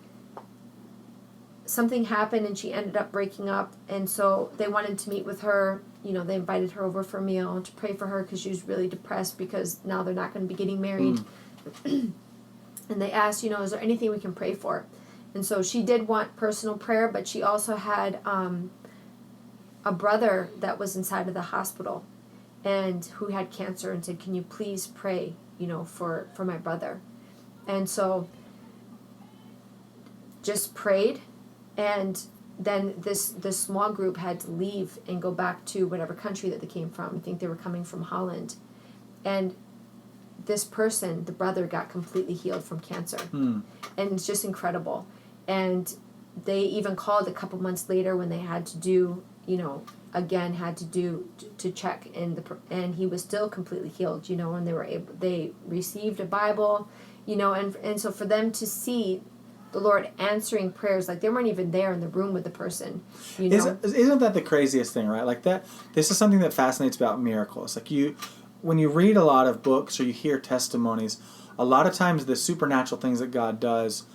something happened and she ended up breaking up. And so they wanted to meet with her. You know, they invited her over for a meal to pray for her because she was really depressed because now they're not going to be getting married. And they asked, you know, is there anything we can pray for? And so she did want personal prayer, but she also had a brother that was inside of the hospital and who had cancer, and said, can you please pray, you know, for my brother? And so just prayed, and then this small group had to leave and go back to whatever country that they came from. I think they were coming from Holland. And this person, the brother, got completely healed from cancer. And it's just incredible. And they even called a couple months later when they had to do, you know, again had to do to check, and he was still completely healed, you know, and they received a Bible, you know, and so for them to see the Lord answering prayers, like they weren't even there in the room with the person, you know. Isn't that the craziest thing, right? Like that, this is something that fascinates about miracles. Like when you read a lot of books or you hear testimonies, a lot of times the supernatural things that God does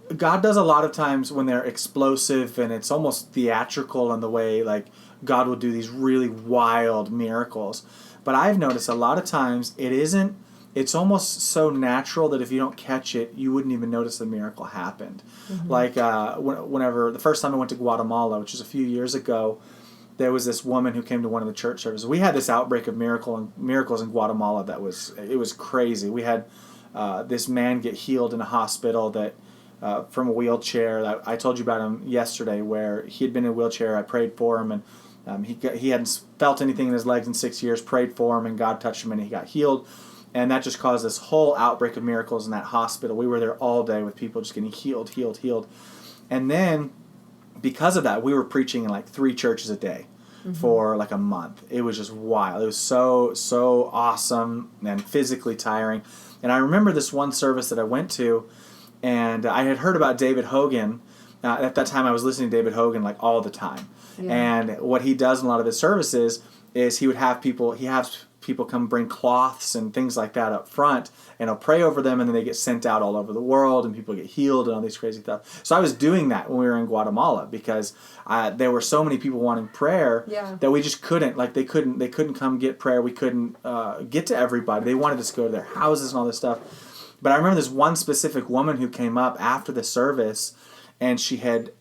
a lot of times when they're explosive and it's almost theatrical in the way, like God will do these really wild miracles. But I've noticed a lot of times it's almost so natural that if you don't catch it, you wouldn't even notice the miracle happened. Like whenever the first time I went to Guatemala, which was a few years ago, there was this woman who came to one of the church services. We had this outbreak of miracles in Guatemala it was crazy. We had this man get healed in a hospital that from a wheelchair. I told you about him yesterday, where he had been in a wheelchair. I prayed for him, and he hadn't felt anything in his legs in 6 years. Prayed for him, and God touched him, and he got healed. And that just caused this whole outbreak of miracles in that hospital. We were there all day with people just getting healed. And then, because of that, we were preaching in like 3 churches a day for like a month. It was just wild. It was so awesome and physically tiring. And I remember this one service that I went to, and I had heard about David Hogan. At that time, I was listening to David Hogan like all the time. Yeah. And what he does in a lot of his services is he has people come bring cloths and things like that up front, and he'll pray over them, and then they get sent out all over the world, and people get healed and all these crazy stuff. So I was doing that when we were in Guatemala, because there were so many people wanting prayer that we just couldn't. Like they couldn't come get prayer. We couldn't get to everybody. They wanted us to go to their houses and all this stuff. But I remember this one specific woman who came up after the service, and she had.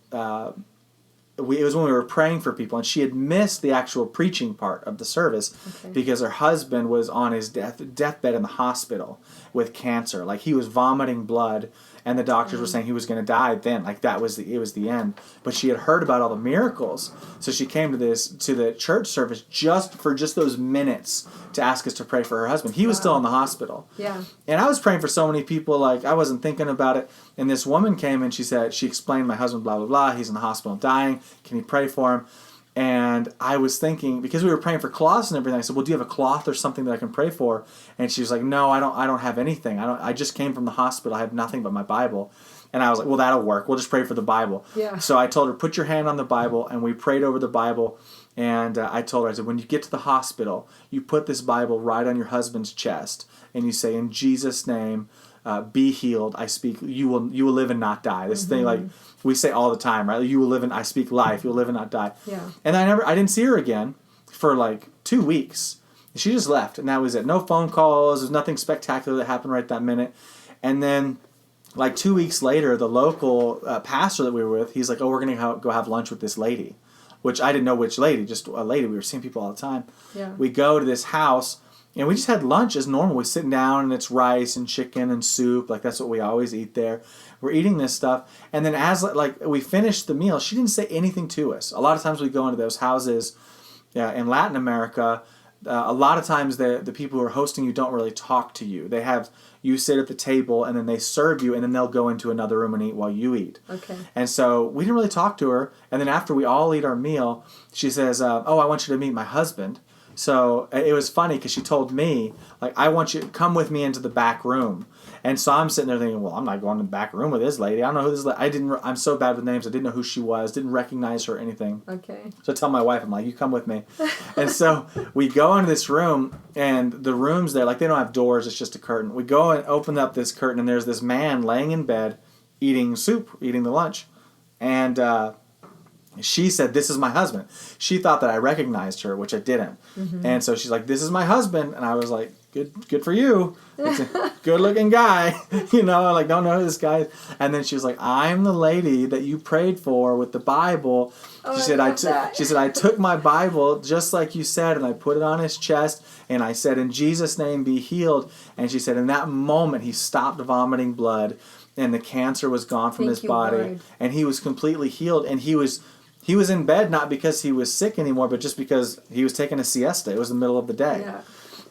It was when we were praying for people, and she had missed the actual preaching part of the service because her husband was on his deathbed in the hospital with cancer. Like he was vomiting blood, and the doctors were saying he was going to die then. Like it was the end. But she had heard about all the miracles, so she came to the church service just for those minutes to ask us to pray for her husband. He was still in the hospital. Yeah. And I was praying for so many people, like I wasn't thinking about it. And this woman came and she explained, my husband, blah, blah, blah. He's in the hospital dying. Can you pray for him? And I was thinking, because we were praying for cloths and everything, I said, well, do you have a cloth or something that I can pray for? And she was like, no, I don't have anything. I just came from the hospital. I have nothing but my Bible. And I was like, well, that'll work. We'll just pray for the Bible. Yeah. So I told her, put your hand on the Bible, and we prayed over the Bible. And I told her, I said, when you get to the hospital, you put this Bible right on your husband's chest, and you say, in Jesus' name, be healed. I speak, you will live and not die. This thing like we say all the time, right? You will live and I speak life. You'll live and not die. Yeah. And I didn't see her again for like 2 weeks. She just left, and that was it. No phone calls. There's nothing spectacular that happened right that minute. And then, like 2 weeks later, the local pastor that we were with, he's like, "Oh, we're gonna go have lunch with this lady," which I didn't know which lady, just a lady. We were seeing people all the time. Yeah. We go to this house, and we just had lunch as normal. We're sitting down, and it's rice and chicken and soup. Like that's what we always eat there. We're eating this stuff, and then as like we finished the meal, she didn't say anything to us. A lot of times we go into those houses in Latin America. A lot of times the people who are hosting you don't really talk to you. They have you sit at the table and then they serve you and then they'll go into another room and eat while you eat. Okay. And so we didn't really talk to her. And then after we all eat our meal, she says, "Oh, I want you to meet my husband." So it was funny because she told me, like, "I want you to come with me into the back room." And so I'm sitting there thinking, well, I'm not going to the back room with this lady. I don't know who this lady. I'm so bad with names. I didn't know who she was. Didn't recognize her or anything. Okay. So I tell my wife, I'm like, "You come with me." And so we go into this room, and the room's there. Like, they don't have doors. It's just a curtain. We go and open up this curtain, and there's this man laying in bed eating soup, eating the lunch. And she said, "This is my husband." She thought that I recognized her, which I didn't. And so she's like, "This is my husband." And I was like, good for you. It's a good-looking guy. You know, like, don't know who this guy is. And then she was like, "I'm the lady that you prayed for with the Bible." Oh, She said, I took my Bible just like you said, and I put it on his chest, and I said, "In Jesus' name, be healed." And she said, in that moment, he stopped vomiting blood, and the cancer was gone from his body, Lord. and he was completely healed. And he was in bed not because he was sick anymore, but just because he was taking a siesta. It was the middle of the day. Yeah.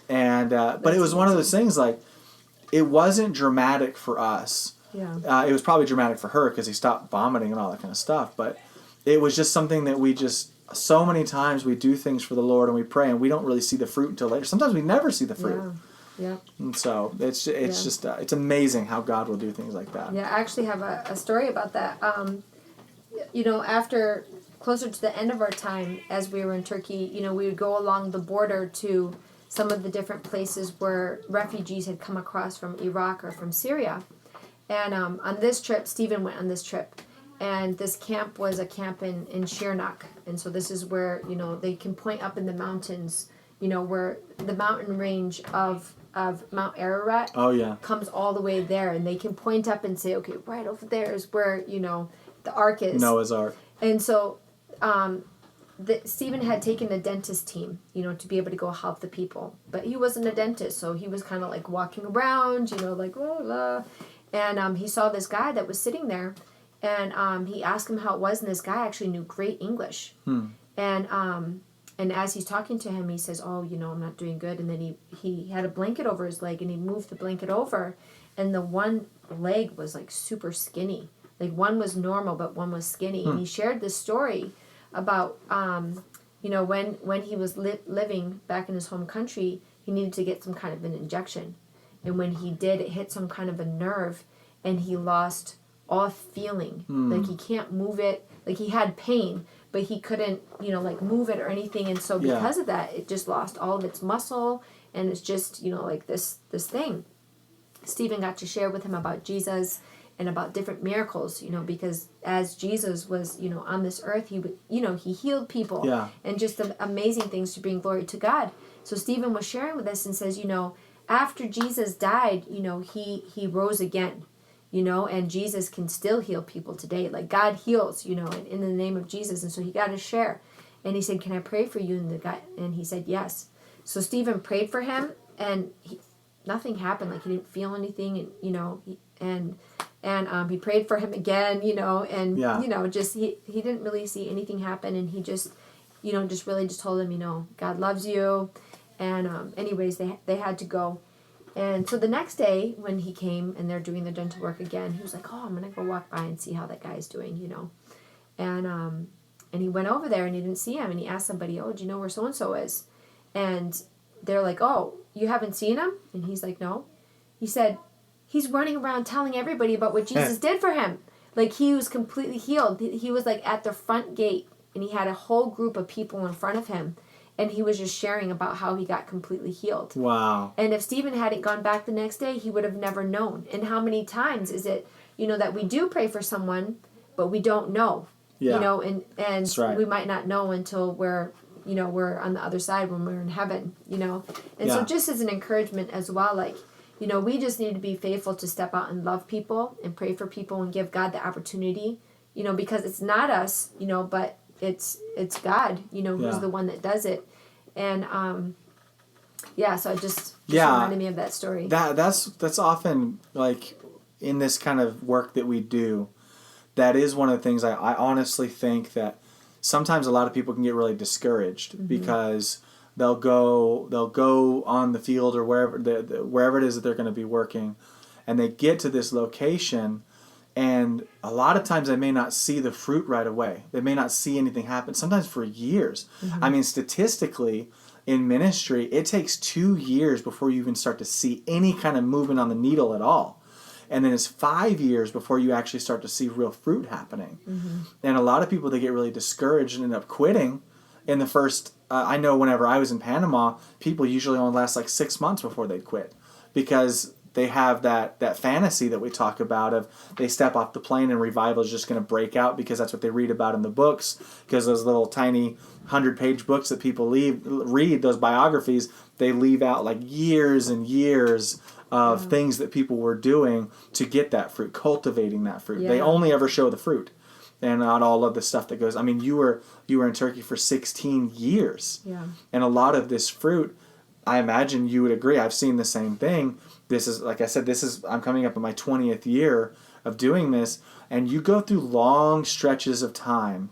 And but it was one of those things, like, it wasn't dramatic for us. Yeah. It was probably dramatic for her because he stopped vomiting and all that kind of stuff. But it was just something that we just, so many times we do things for the Lord and we pray and we don't really see the fruit until later. Sometimes we never see the fruit. Yeah. And so it's just it's amazing how God will do things like that. Yeah, I actually have a story about that. After closer to the end of our time as we were in Turkey, we would go along the border to some of the different places where refugees had come across from Iraq or from Syria. And on this trip, Stephen went on this trip. And this camp was a camp in Shirnak. And so this is where, they can point up in the mountains, where the mountain range of Mount Ararat comes all the way there. And they can point up and say, okay, right over there is where, the ark is. Noah's Ark. And so Stephen had taken a dentist team, to be able to go help the people. But he wasn't a dentist, so he was kind of like walking around, like, blah, blah. And he saw this guy that was sitting there, and he asked him how it was, and this guy actually knew great English. And as he's talking to him, he says, "Oh, I'm not doing good." And then he had a blanket over his leg, and he moved the blanket over, and the one leg was like super skinny. Like, one was normal, but one was skinny. And he shared this story about, when he was living back in his home country, he needed to get some kind of an injection. And when he did, it hit some kind of a nerve, and he lost all feeling. Like, he can't move it. Like, he had pain, but he couldn't, move it or anything. And so because of that, it just lost all of its muscle, and it's just, like this thing. Stephen got to share with him about Jesus and about different miracles, because as Jesus was, on this earth, he would, he healed people and just the amazing things to bring glory to God. So Stephen was sharing with us and says, after Jesus died, he rose again, and Jesus can still heal people today. Like, God heals, in the name of Jesus. And so he got to share. And he said, "Can I pray for you?" And he said, "Yes." So Stephen prayed for him, and nothing happened. Like, he didn't feel anything, and he prayed for him again, just he didn't really see anything happen, and he just, just really just told him, God loves you, and anyways, they had to go. And so the next day when he came and they're doing the dental work again, he was like, "Oh, I'm gonna go walk by and see how that guy's doing," and he went over there and he didn't see him, and he asked somebody, "Oh, do you know where so and so is?" And they're like, "Oh, you haven't seen him?" And he's like, "No." He said, "He's running around telling everybody about what Jesus did for him." Like, he was completely healed. He was like at the front gate, and he had a whole group of people in front of him, and he was just sharing about how he got completely healed. Wow. And if Stephen hadn't gone back the next day, he would have never known. And how many times is it, that we do pray for someone, but we don't know, Yeah. and That's right. we might not know until we're on the other side when we're in heaven, And Yeah. so just as an encouragement as well, like, we just need to be faithful to step out and love people and pray for people and give God the opportunity, because it's not us, but it's God, who's the one that does it. And, so I just reminded me of that story. That's often, like, in this kind of work that we do, that is one of the things I honestly think that sometimes a lot of people can get really discouraged because they'll go on the field or wherever it is that they're going to be working, and they get to this location, and a lot of times they may not see the fruit right away. They may not see anything happen, sometimes for years. I mean, statistically, in ministry, it takes 2 years before you even start to see any kind of movement on the needle at all. And then it's 5 years before you actually start to see real fruit happening. And a lot of people, they get really discouraged and end up quitting in the first, I know whenever I was in Panama, people usually only last like 6 months before they'd quit, because they have that fantasy that we talk about of they step off the plane and revival is just going to break out because that's what they read about in the books, because those little tiny 100-page books that people read, those biographies, they leave out like years and years of things that people were doing to get that fruit, cultivating that fruit. They only ever show the fruit and not all of the stuff that goes. I mean, you were in Turkey for 16 years. Yeah. And a lot of this fruit, I imagine you would agree, I've seen the same thing. This is, like I said, I'm coming up in my 20th year of doing this, and you go through long stretches of time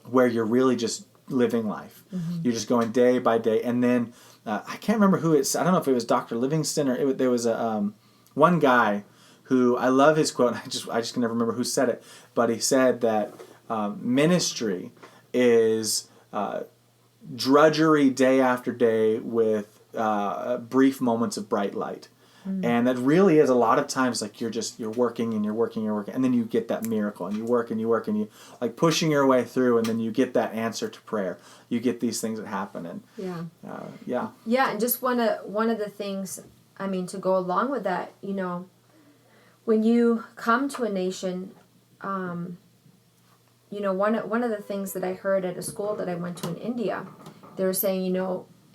where you're really just living life. You're just going day by day, and then I can't remember who it's. I don't know if it was Dr. Livingston or there was a one guy who, I love his quote. I just can never remember who said it, but he said that ministry is drudgery day after day with brief moments of bright light. And that really is a lot of times like you're working and you're working, and then you get that miracle, and you work and you work and you like pushing your way through, and then you get that answer to prayer. You get these things that happen, and and just one of the things, I mean, to go along with that, when you come to a nation, one of the things that I heard at a school that I went to in India, they were saying,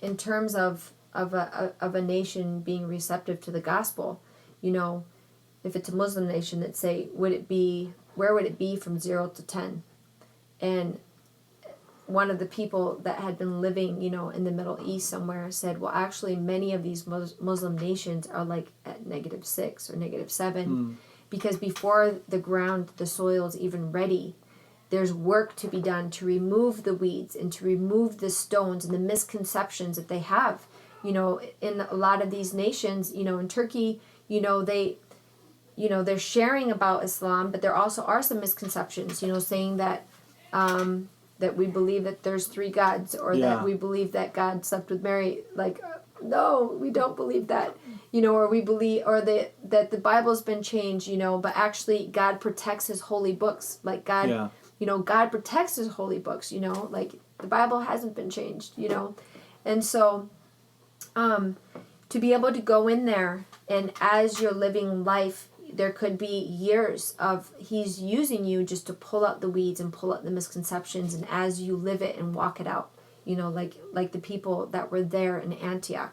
in terms of a nation being receptive to the gospel, if it's a Muslim nation, that say, where would it be from 0 to 10? And one of the people that had been living, in the Middle East somewhere said, well, actually, many of these Muslim nations are like at -6 or -7, because before the soil is even ready, there's work to be done to remove the weeds and to remove the stones and the misconceptions that they have. In a lot of these nations, in Turkey, they're sharing about Islam, but there also are some misconceptions, saying that that we believe that there's 3 gods, or that we believe that God slept with Mary. Like, no, we don't believe that, or we believe, or that the Bible's been changed, but actually God protects his holy books. Like God, God protects his holy books, like the Bible hasn't been changed, and so, to be able to go in there, and as you're living life, there could be years of he's using you just to pull out the weeds and pull out the misconceptions, and as you live it and walk it out, like the people that were there in Antakya,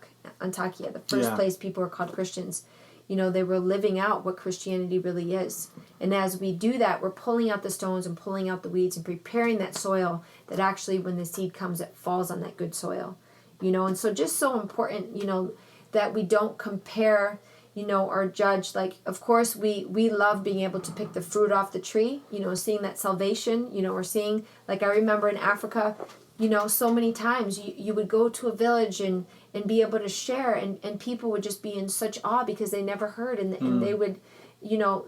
the first place people were called Christians, they were living out what Christianity really is. And as we do that, we're pulling out the stones and pulling out the weeds and preparing that soil that actually when the seed comes, it falls on that good soil. And so just so important, that we don't compare, or judge. Like, of course, we love being able to pick the fruit off the tree, seeing that salvation, or seeing, like I remember in Africa, so many times you would go to a village and be able to share, and people would just be in such awe because they never heard, and they would,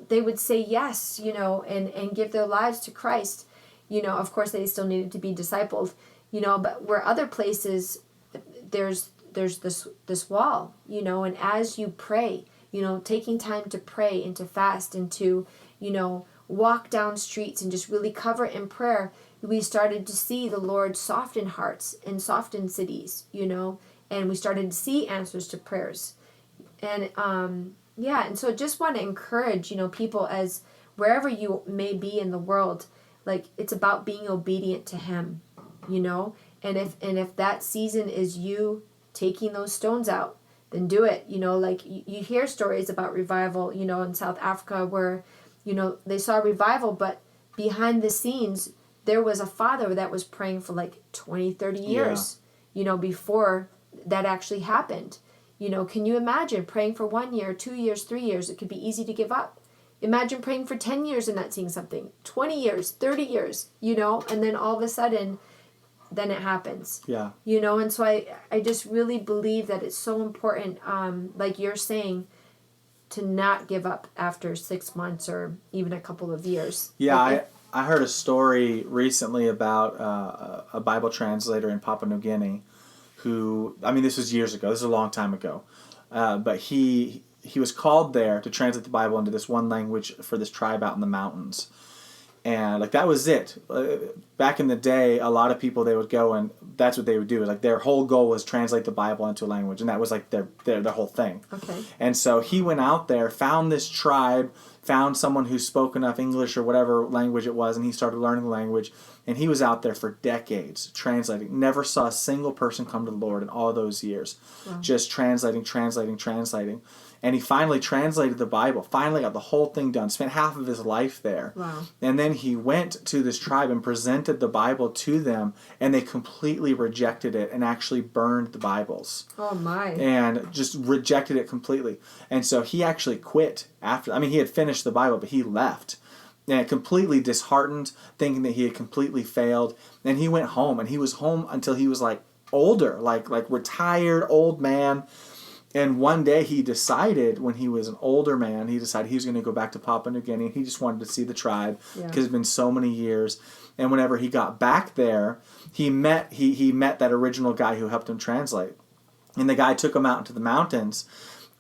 they would say yes, and give their lives to Christ. Of course, they still needed to be discipled, but where other places, there's this wall, and as you pray, taking time to pray and to fast and to, walk down streets and just really cover it in prayer, we started to see the Lord soften hearts and soften cities, and we started to see answers to prayers. And and so just want to encourage, people, as wherever you may be in the world, like, it's about being obedient to him, and if that season is you taking those stones out, then do it. Like, you hear stories about revival, in South Africa, where they saw revival, but behind the scenes there was a father that was praying for like 20-30 years, before that actually happened. Can you imagine praying for 1 year, 2 years, 3 years? It could be easy to give up. Imagine praying for 10 years and not seeing something, 20 years, 30 years, and then all of a sudden, then it happens. Yeah. And so I just really believe that it's so important, like you're saying, to not give up after 6 months or even a couple of years. Yeah, like I heard a story recently about a Bible translator in Papua New Guinea who, I mean, this was years ago. This is a long time ago. But he was called there to translate the Bible into this one language for this tribe out in the mountains. And like that was it. Back in the day, a lot of people, they would go and that's what they would do. Like their whole goal was translate the Bible into a language, and that was like their whole thing. Okay. And so he went out there, found this tribe, found someone who spoke enough English or whatever language it was, and he started learning the language. And he was out there for decades translating. Never saw a single person come to the Lord in all those years. Wow. Just translating. And he finally translated the Bible, finally got the whole thing done, spent half of his life there. Wow. And then he went to this tribe and presented the Bible to them, and they completely rejected it and actually burned the Bibles. Oh, my. And just rejected it completely. And so he actually quit after. I mean, he had finished the Bible, but he left. And completely disheartened, thinking that he had completely failed. And he went home, and he was home until he was like older, like retired old man. And one day he decided, when he was an older man, he decided he was going to go back to Papua New Guinea. He just wanted to see the tribe because it's been so many years. And whenever he got back there, he met that original guy who helped him translate. And the guy took him out into the mountains.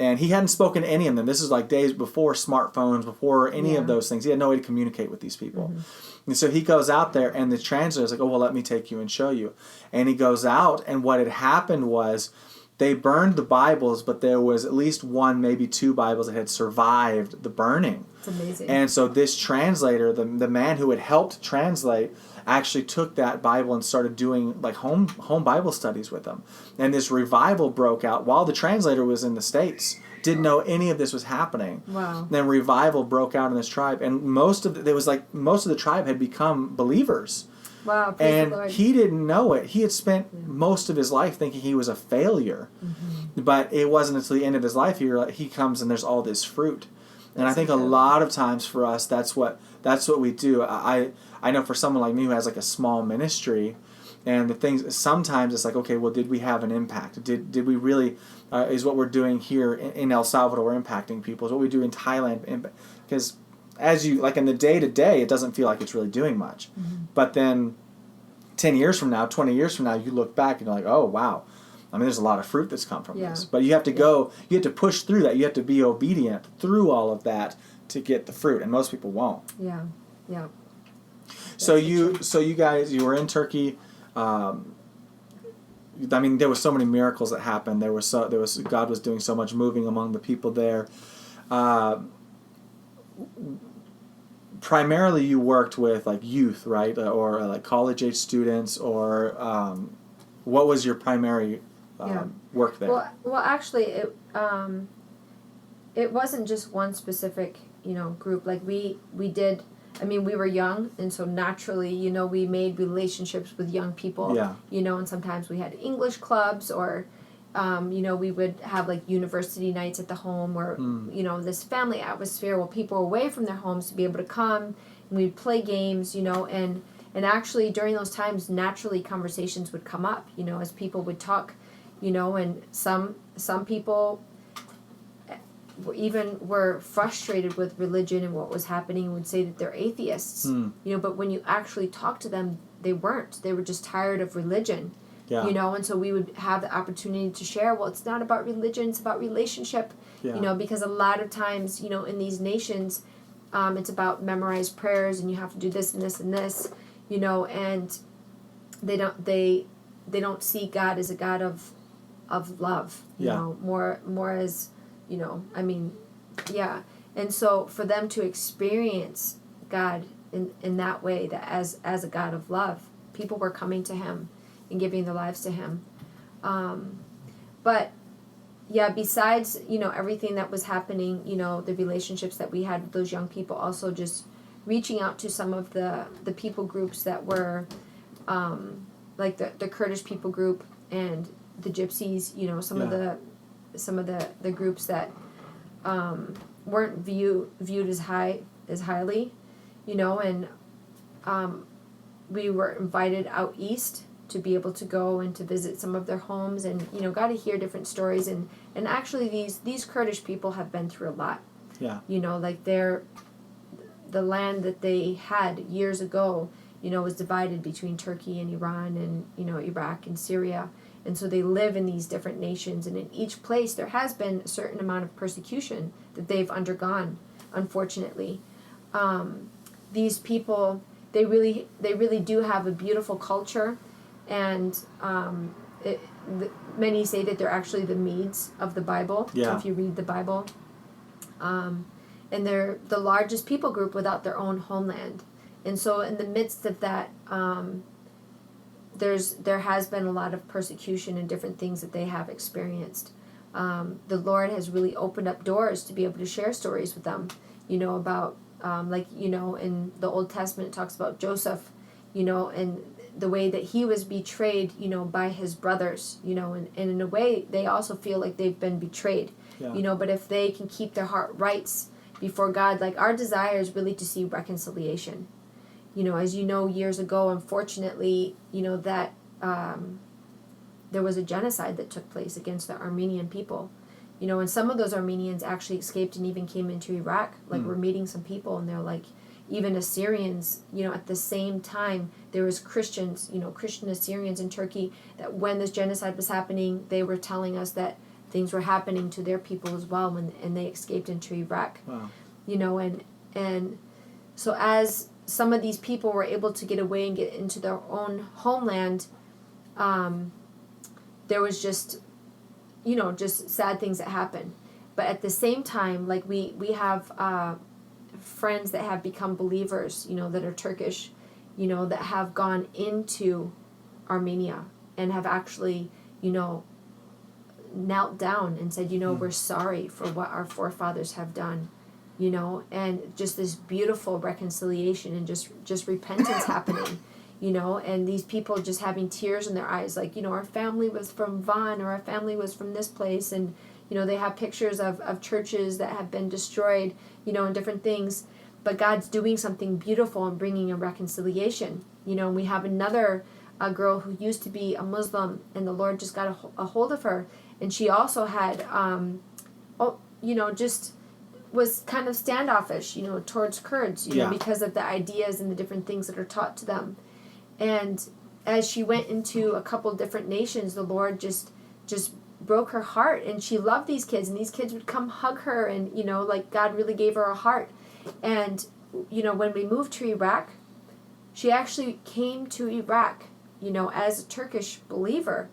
And he hadn't spoken to any of them. This is like days before smartphones, before any of those things. He had no way to communicate with these people. Mm-hmm. And so he goes out there, and the translator is like, oh, well, let me take you and show you. And he goes out, and what had happened was they burned the Bibles, but there was at least one, maybe two Bibles that had survived the burning. It's amazing. And so this translator, the man who had helped translate, actually took that Bible and started doing like home Bible studies with them. And this revival broke out while the translator was in the States. Didn't know any of this was happening. Wow. Then revival broke out in this tribe, and most of the tribe had become believers. Wow, praise and the Lord. He didn't know it. He had spent most of his life thinking he was a failure. Mm-hmm. But it wasn't until the end of his life he comes and there's all this fruit. And I think a lot of times for us, that's what we do. I know for someone like me who has like a small ministry, and the things, sometimes it's like, okay, well, did we have an impact? Did we really, is what we're doing here in El Salvador impacting people? Is what we do in Thailand? Because as you, like in the day-to-day, it doesn't feel like it's really doing much. Mm-hmm. But then 10 years from now, 20 years from now, you look back and you're like, oh, wow. I mean, there's a lot of fruit that's come from this. But you have to go, you have to push through that. You have to be obedient through all of that to get the fruit. And most people won't. Yeah. So you guys, you were in Turkey. I mean, there were so many miracles that happened. God was doing so much moving among the people there. Primarily, you worked with like youth, right, or like college-age students, or what was your primary work there? Well, actually, it wasn't just one specific group. Like we did. I mean, we were young, and so naturally, we made relationships with young people. Yeah. And sometimes we had English clubs, or we would have like university nights at the home, or this family atmosphere where people were away from their homes to be able to come, and we'd play games, and actually during those times, naturally conversations would come up, as people would talk, and some people even were frustrated with religion and what was happening, and would say that they're atheists, but when you actually talk to them, they weren't. They were just tired of religion. Yeah. And so we would have the opportunity to share, well, it's not about religion, it's about relationship, because a lot of times, in these nations, it's about memorized prayers, and you have to do this and this and this, and they don't see God as a God of love, more as, I mean, yeah. And so for them to experience God in that way, that as a God of love, people were coming to him and giving their lives to him. But yeah, besides, everything that was happening, the relationships that we had with those young people, also just reaching out to some of the people groups that were, like the Kurdish people group and the Gypsies, some of the groups that weren't viewed as highly, and we were invited out east to be able to go and to visit some of their homes, and got to hear different stories, and actually these Kurdish people have been through a lot. Yeah. Like the land that they had years ago, was divided between Turkey and Iran and Iraq and Syria, and so they live in these different nations, and in each place there has been a certain amount of persecution that they've undergone, unfortunately. These people, they really do have a beautiful culture, and many say that they're actually the Medes of the Bible. Yeah. If you read the Bible, and they're the largest people group without their own homeland, and so in the midst of that, there has been a lot of persecution and different things that they have experienced. The Lord has really opened up doors to be able to share stories with them, about in the Old Testament it talks about Joseph, and the way that he was betrayed, by his brothers, and in a way they also feel like they've been betrayed, but if they can keep their heart rights before God, like our desire is really to see reconciliation. As years ago, unfortunately, that there was a genocide that took place against the Armenian people, and some of those Armenians actually escaped and even came into Iraq. Like we're meeting some people, and they're like, even Assyrians, at the same time, there was Christians, Christian Assyrians in Turkey, that when this genocide was happening, they were telling us that things were happening to their people as well, and they escaped into Iraq. Wow. And so as some of these people were able to get away and get into their own homeland, there was just sad things that happened. But at the same time, like we have friends that have become believers, that are Turkish, that have gone into Armenia and have actually, knelt down and said, we're sorry for what our forefathers have done, and just this beautiful reconciliation and just repentance happening, and these people just having tears in their eyes, like, our family was from Van, or our family was from this place, and, they have pictures of churches that have been destroyed, and different things, but God's doing something beautiful and bringing a reconciliation, and we have another girl who used to be a Muslim, and the Lord just got a hold of her, and she also had, just was kind of standoffish, towards Kurds, because of the ideas and the different things that are taught to them. And as she went into a couple different nations, the Lord just broke her heart, and she loved these kids, and these kids would come hug her, and, like God really gave her a heart. And, when we moved to Iraq, she actually came to Iraq, as a Turkish believer,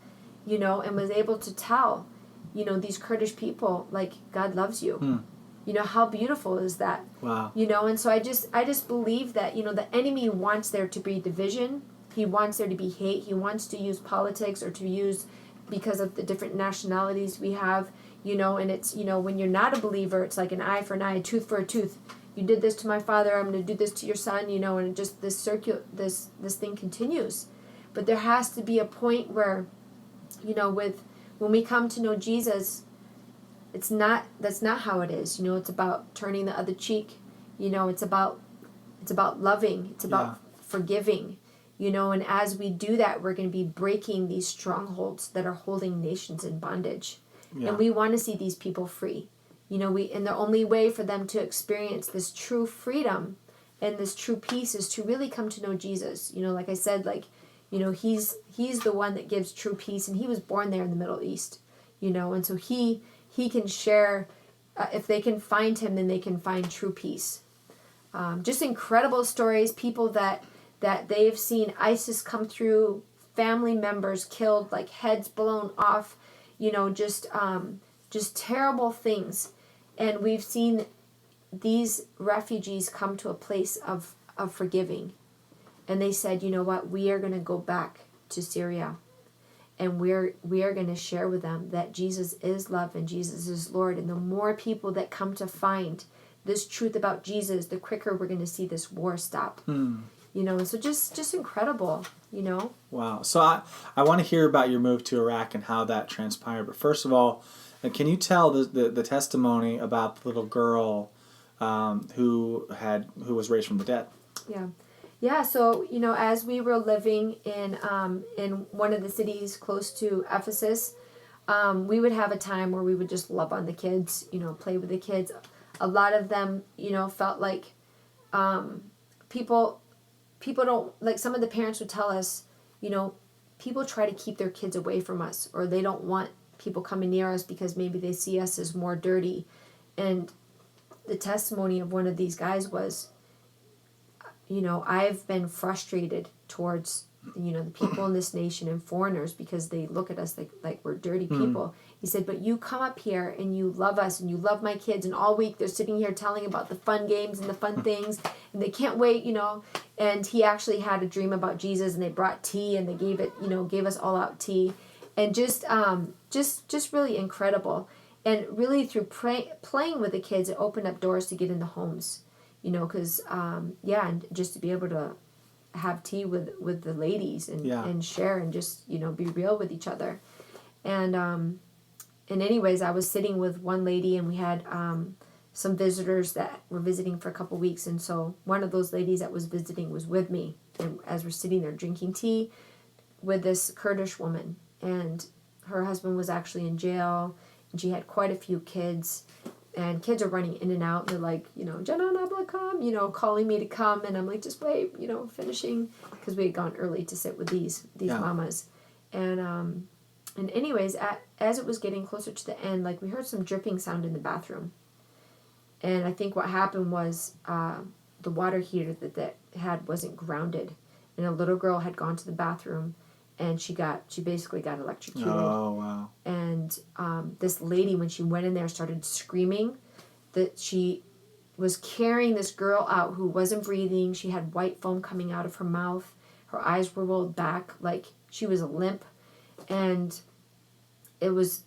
and was able to tell, these Kurdish people, like, God loves you. How beautiful is that? Wow. And so I just believe that, the enemy wants there to be division. He wants there to be hate. He wants to use politics, or to use, because of the different nationalities we have, and it's, when you're not a believer, it's like an eye for an eye, a tooth for a tooth. You did this to my father, I'm going to do this to your son, and just this this thing continues. But there has to be a point where, when we come to know Jesus, that's not how it is. It's about turning the other cheek. It's about loving. It's about forgiving. And as we do that, we're going to be breaking these strongholds that are holding nations in bondage. Yeah. And we want to see these people free. And the only way for them to experience this true freedom and this true peace is to really come to know Jesus. Like I said, he's the one that gives true peace, and he was born there in the Middle East. And so he can share, if they can find him, then they can find true peace. Just incredible stories, people that that they've seen ISIS come through, family members killed, like heads blown off, just terrible things. And we've seen these refugees come to a place of forgiving. And they said, you know what, we are going to go back to Syria. And we are going to share with them that Jesus is love and Jesus is Lord. And the more people that come to find this truth about Jesus, the quicker we're going to see this war stop. So just incredible, Wow. So I want to hear about your move to Iraq and how that transpired. But first of all, can you tell the testimony about the little girl who was raised from the dead? Yeah, so, as we were living in one of the cities close to Ephesus, we would have a time where we would just love on the kids, play with the kids. A lot of them, felt like people don't, like some of the parents would tell us, people try to keep their kids away from us, or they don't want people coming near us because maybe they see us as more dirty. And the testimony of one of these guys was, I've been frustrated towards, the people in this nation and foreigners because they look at us like we're dirty people. He said, but you come up here and you love us and you love my kids, and all week they're sitting here telling about the fun games and the fun things, and they can't wait, And he actually had a dream about Jesus, and they brought tea and they gave us all out tea, and just really incredible. And really through playing with the kids, it opened up doors to get into homes. Because, and just to be able to have tea with the ladies and share and just, be real with each other. And anyways, I was sitting with one lady, and we had some visitors that were visiting for a couple weeks. And so one of those ladies that was visiting was with me. And as we're sitting there drinking tea with this Kurdish woman, and her husband was actually in jail, and she had quite a few kids. And kids are running in and out, and they're like, Jenna, come, calling me to come. And I'm like, just wait, finishing, because we had gone early to sit with these mamas. And anyways, as it was getting closer to the end, like we heard some dripping sound in the bathroom. And I think what happened was the water heater that they had wasn't grounded. And a little girl had gone to the bathroom, and she basically got electrocuted. Oh, wow. And this lady, when she went in there, started screaming that she was carrying this girl out who wasn't breathing. She had white foam coming out of her mouth. Her eyes were rolled back like she was limp. And it was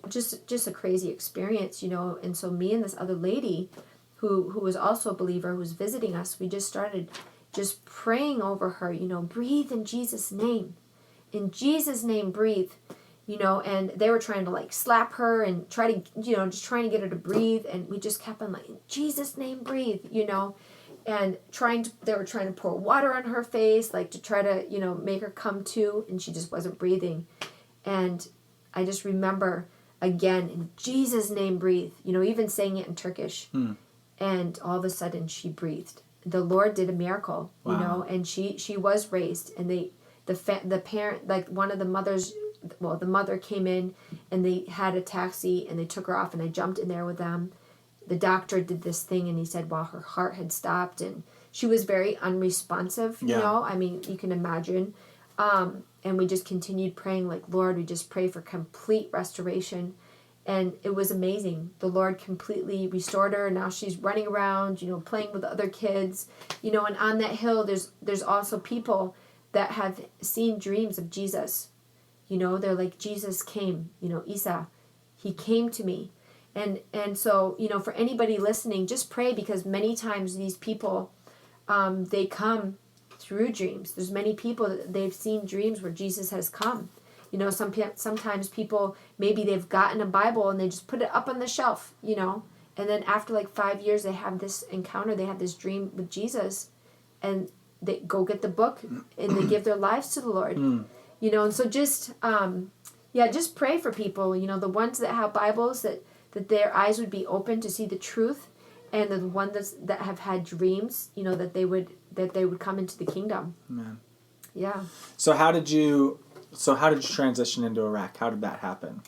just a crazy experience, And so me and this other lady who was also a believer, who was visiting us, we just started just praying over her, breathe in Jesus' name. In Jesus' name, breathe, and they were trying to like slap her and try to, just trying to get her to breathe. And we just kept on like, in Jesus' name, breathe, and they were trying to pour water on her face, like to try to, make her come to, and she just wasn't breathing. And I just remember again, in Jesus' name, breathe, even saying it in Turkish. And all of a sudden she breathed. The Lord did a miracle, and she was raised, and the parent, like one of the mothers, the mother came in, and they had a taxi, and they took her off, and I jumped in there with them. The doctor did this thing, and he said, well, her heart had stopped, and she was very unresponsive, I mean, you can imagine. And we just continued praying, like, Lord, we just pray for complete restoration. And it was amazing. The Lord completely restored her. Now she's running around, playing with other kids, and on that hill, there's also people that have seen dreams of Jesus. They're like, Jesus came, Isa, he came to me. And so, for anybody listening, just pray, because many times these people, they come through dreams. There's many people that they've seen dreams where Jesus has come. Sometimes people, maybe they've gotten a Bible and they just put it up on the shelf, and then after like 5 years, they have this encounter, they have this dream with Jesus, and they go get the book and they give their lives to the Lord, and so just pray for people, the ones that have Bibles, that their eyes would be open to see the truth, and the ones that have had dreams, that they would come into the kingdom. Amen. Yeah. So how did you transition into Iraq? How did that happen?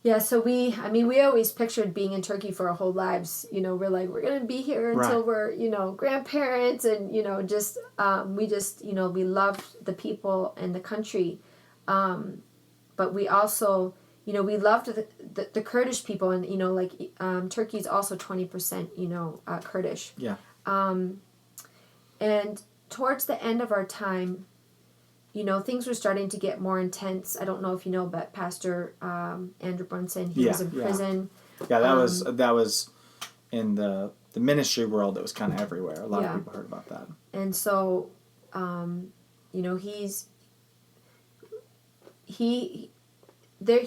Yeah, so we always pictured being in Turkey for our whole lives. We're like, we're going to be here until Right. we're, grandparents and, just, we just, we loved the people and the country. But we also, we loved the Kurdish people and, like, Turkey's also 20%, Kurdish. Yeah. And towards the end of our time, things were starting to get more intense. I don't know if you know, but Pastor Andrew Brunson, he was in prison. Yeah, that was in the ministry world. That was kind of everywhere. A lot of people heard about that. And so, he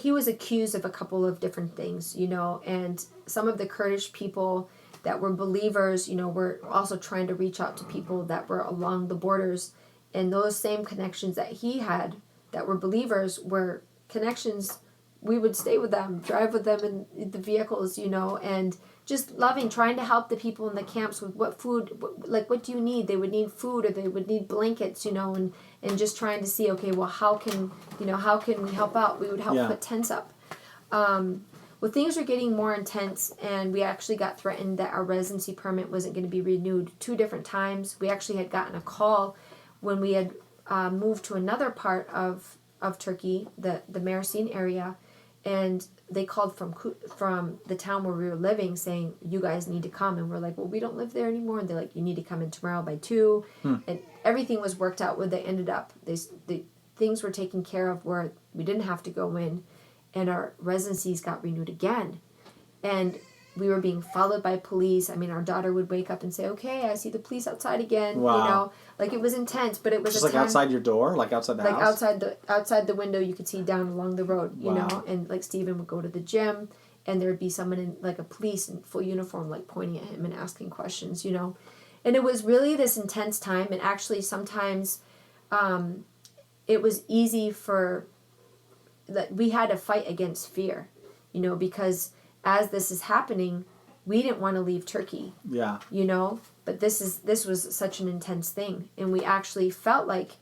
was accused of a couple of different things, and some of the Kurdish people that were believers, were also trying to reach out to people that were along the borders. And those same connections that he had that were believers were connections. We would stay with them, drive with them in the vehicles, and just loving, trying to help the people in the camps with what food, what do you need? They would need food or they would need blankets, and just trying to see, okay, well, how can we help out? We would help put tents up. Well, things were getting more intense, and we actually got threatened that our residency permit wasn't going to be renewed 2 different times. We actually had gotten a call when we had moved to another part of Turkey, the Mersin area, and they called from the town where we were living saying, you guys need to come. And we're like, well, we don't live there anymore. And they're like, you need to come in tomorrow by 2. And everything was worked out where they ended up. The things were taken care of where we didn't have to go in, and our residencies got renewed again. And we were being followed by police. I mean, our daughter would wake up and say, okay, I see the police outside again. Wow. It was intense, but it was just like outside your door, like outside the house? Outside the window, you could see down along the road, Wow. and like Stephen would go to the gym, and there would be someone in like a police in full uniform, like pointing at him and asking questions, and it was really this intense time. And actually sometimes it was easy we had to fight against fear, because as this is happening, we didn't want to leave Turkey. Yeah. But this was such an intense thing, and we actually felt like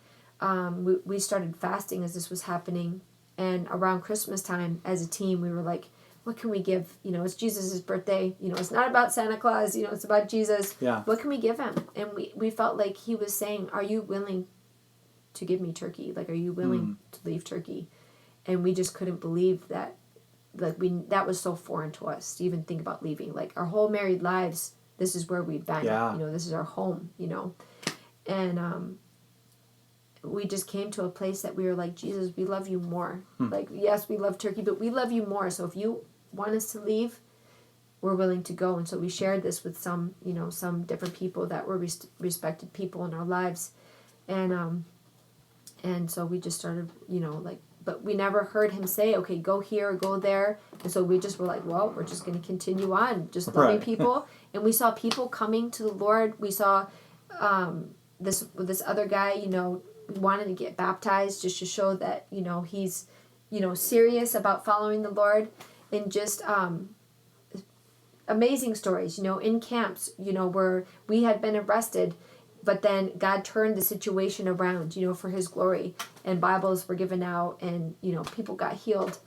we started fasting as this was happening. And around Christmas time, as a team, we were like, what can we give? It's Jesus' birthday. It's not about Santa Claus. It's about Jesus. Yeah. What can we give him? And we felt like he was saying, are you willing to give me Turkey? Like, are you willing to leave Turkey? And we just couldn't believe that. That was so foreign to us to even think about leaving. Like, our whole married lives, this is where we've been. Yeah. This is our home. And we just came to a place that we were like, Jesus, we love you more. Like, yes, we love Turkey, but we love you more. So if you want us to leave, we're willing to go. And so we shared this with some different people that were respected people in our lives, and so we just started, but we never heard him say, okay, go here, go there. And so we just were like, well, we're just going to continue on, just loving people. And we saw people coming to the Lord. We saw this other guy, wanted to get baptized just to show that, he's, serious about following the Lord. And just amazing stories, in camps, where we had been arrested, but then God turned the situation around, for his glory, and Bibles were given out, and, people got healed.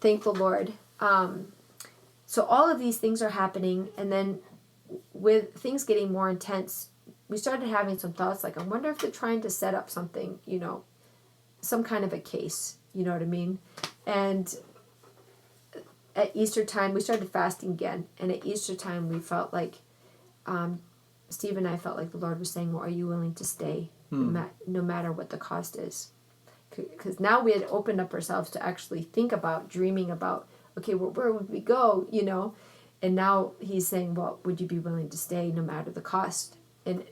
Thank the Lord. So all of these things are happening. And then with things getting more intense, we started having some thoughts like, I wonder if they're trying to set up something, some kind of a case, you know what I mean? And at Easter time, we started fasting again. And at Easter time, we felt like, Steve and I felt like the Lord was saying, well, are you willing to stay no matter what the cost is? Because now we had opened up ourselves to actually think about, dreaming about, okay, well, where would we go, And now he's saying, well, would you be willing to stay no matter the cost? And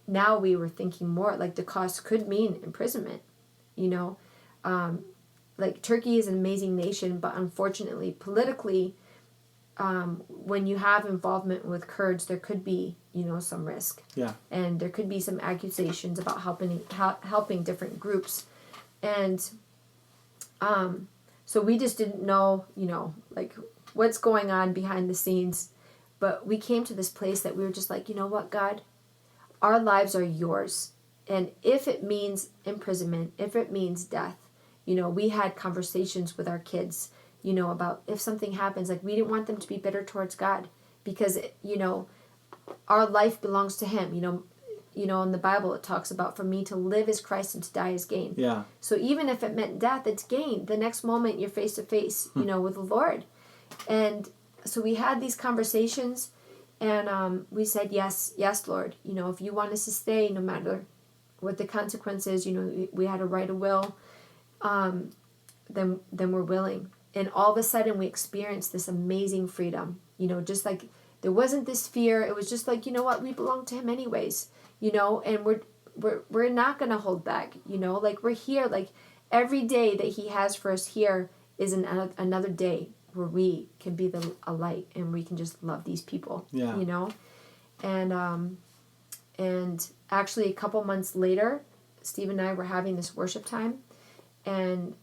now we were thinking more, like the cost could mean imprisonment, Like Turkey is an amazing nation, but unfortunately, politically, when you have involvement with Kurds, there could be, some risk. Yeah. And there could be some accusations about helping different groups. And so we just didn't know, like what's going on behind the scenes. But we came to this place that we were just like, you know what, God? Our lives are yours. And if it means imprisonment, if it means death, we had conversations with our kids, about if something happens, like we didn't want them to be bitter towards God because, our life belongs to him. In the Bible it talks about for me to live is Christ and to die is gain. Yeah. So even if it meant death, it's gain. The next moment you're face to face, with the Lord. And so we had these conversations, and we said, yes, Lord. If you want us to stay, no matter what the consequences, we had to write a will, then we're willing. And all of a sudden we experienced this amazing freedom, just like there wasn't this fear. It was just like, what, we belong to him anyways, and we're not going to hold back, like we're here, like every day that he has for us here is another day where we can be a light and we can just love these people, and actually a couple months later, Steve and I were having this worship time and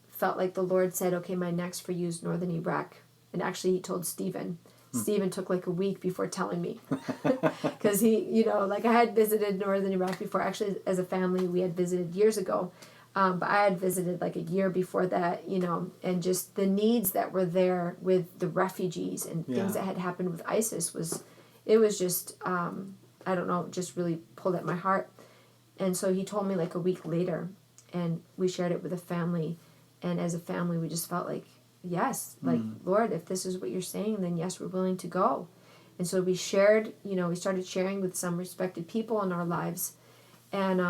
felt like the Lord said, okay, my next for you is Northern Iraq. And actually he told Stephen. Stephen took like a week before telling me. Because he, I had visited Northern Iraq before. Actually, as a family, we had visited years ago. But I had visited like a year before that, and just the needs that were there with the refugees and things that had happened with ISIS was just, I don't know, just really pulled at my heart. And so he told me like a week later, and we shared it with a family. And as a family, we just felt like, yes, like, Lord, if this is what you're saying, then yes, we're willing to go. And so we shared, we started sharing with some respected people in our lives. And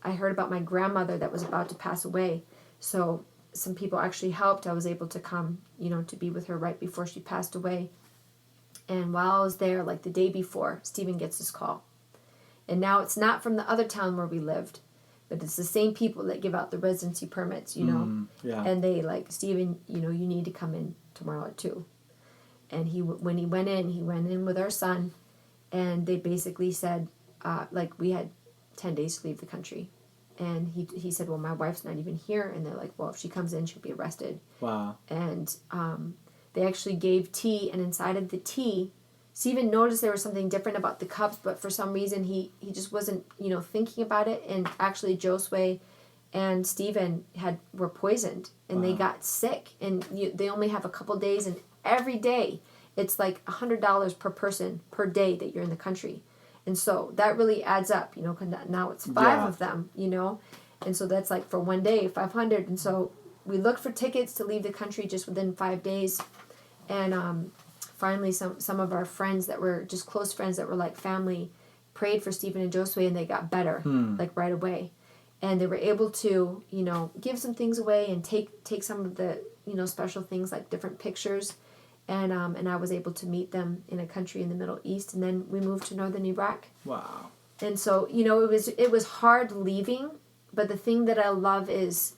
I heard about my grandmother that was about to pass away. So some people actually helped. I was able to come, to be with her right before she passed away. And while I was there, like the day before, Stephen gets this call. And now it's not from the other town where we lived, but it's the same people that give out the residency permits, And they like, Stephen, you need to come in tomorrow at 2. And when he went in with our son, and they basically said, we had 10 days to leave the country. And he said, well, my wife's not even here. And they're like, well, if she comes in, she'll be arrested. Wow. And they actually gave tea, and inside of the tea, Stephen noticed there was something different about the cups, but for some reason he just wasn't, thinking about it. And actually Josue and Stephen were poisoned, and they got sick. And they only have a couple days, and every day it's like $100 per person per day that you're in the country. And so that really adds up, 'cause now it's 5 of them, And so that's like for one day, 500. And so we looked for tickets to leave the country just within 5 days. And finally, some of our friends that were just close friends that were like family prayed for Stephen and Josue, and they got better like right away. And they were able to, give some things away and take some of the, special things like different pictures. And I was able to meet them in a country in the Middle East, and then we moved to Northern Iraq. Wow. And so, it was hard leaving, but the thing that I love is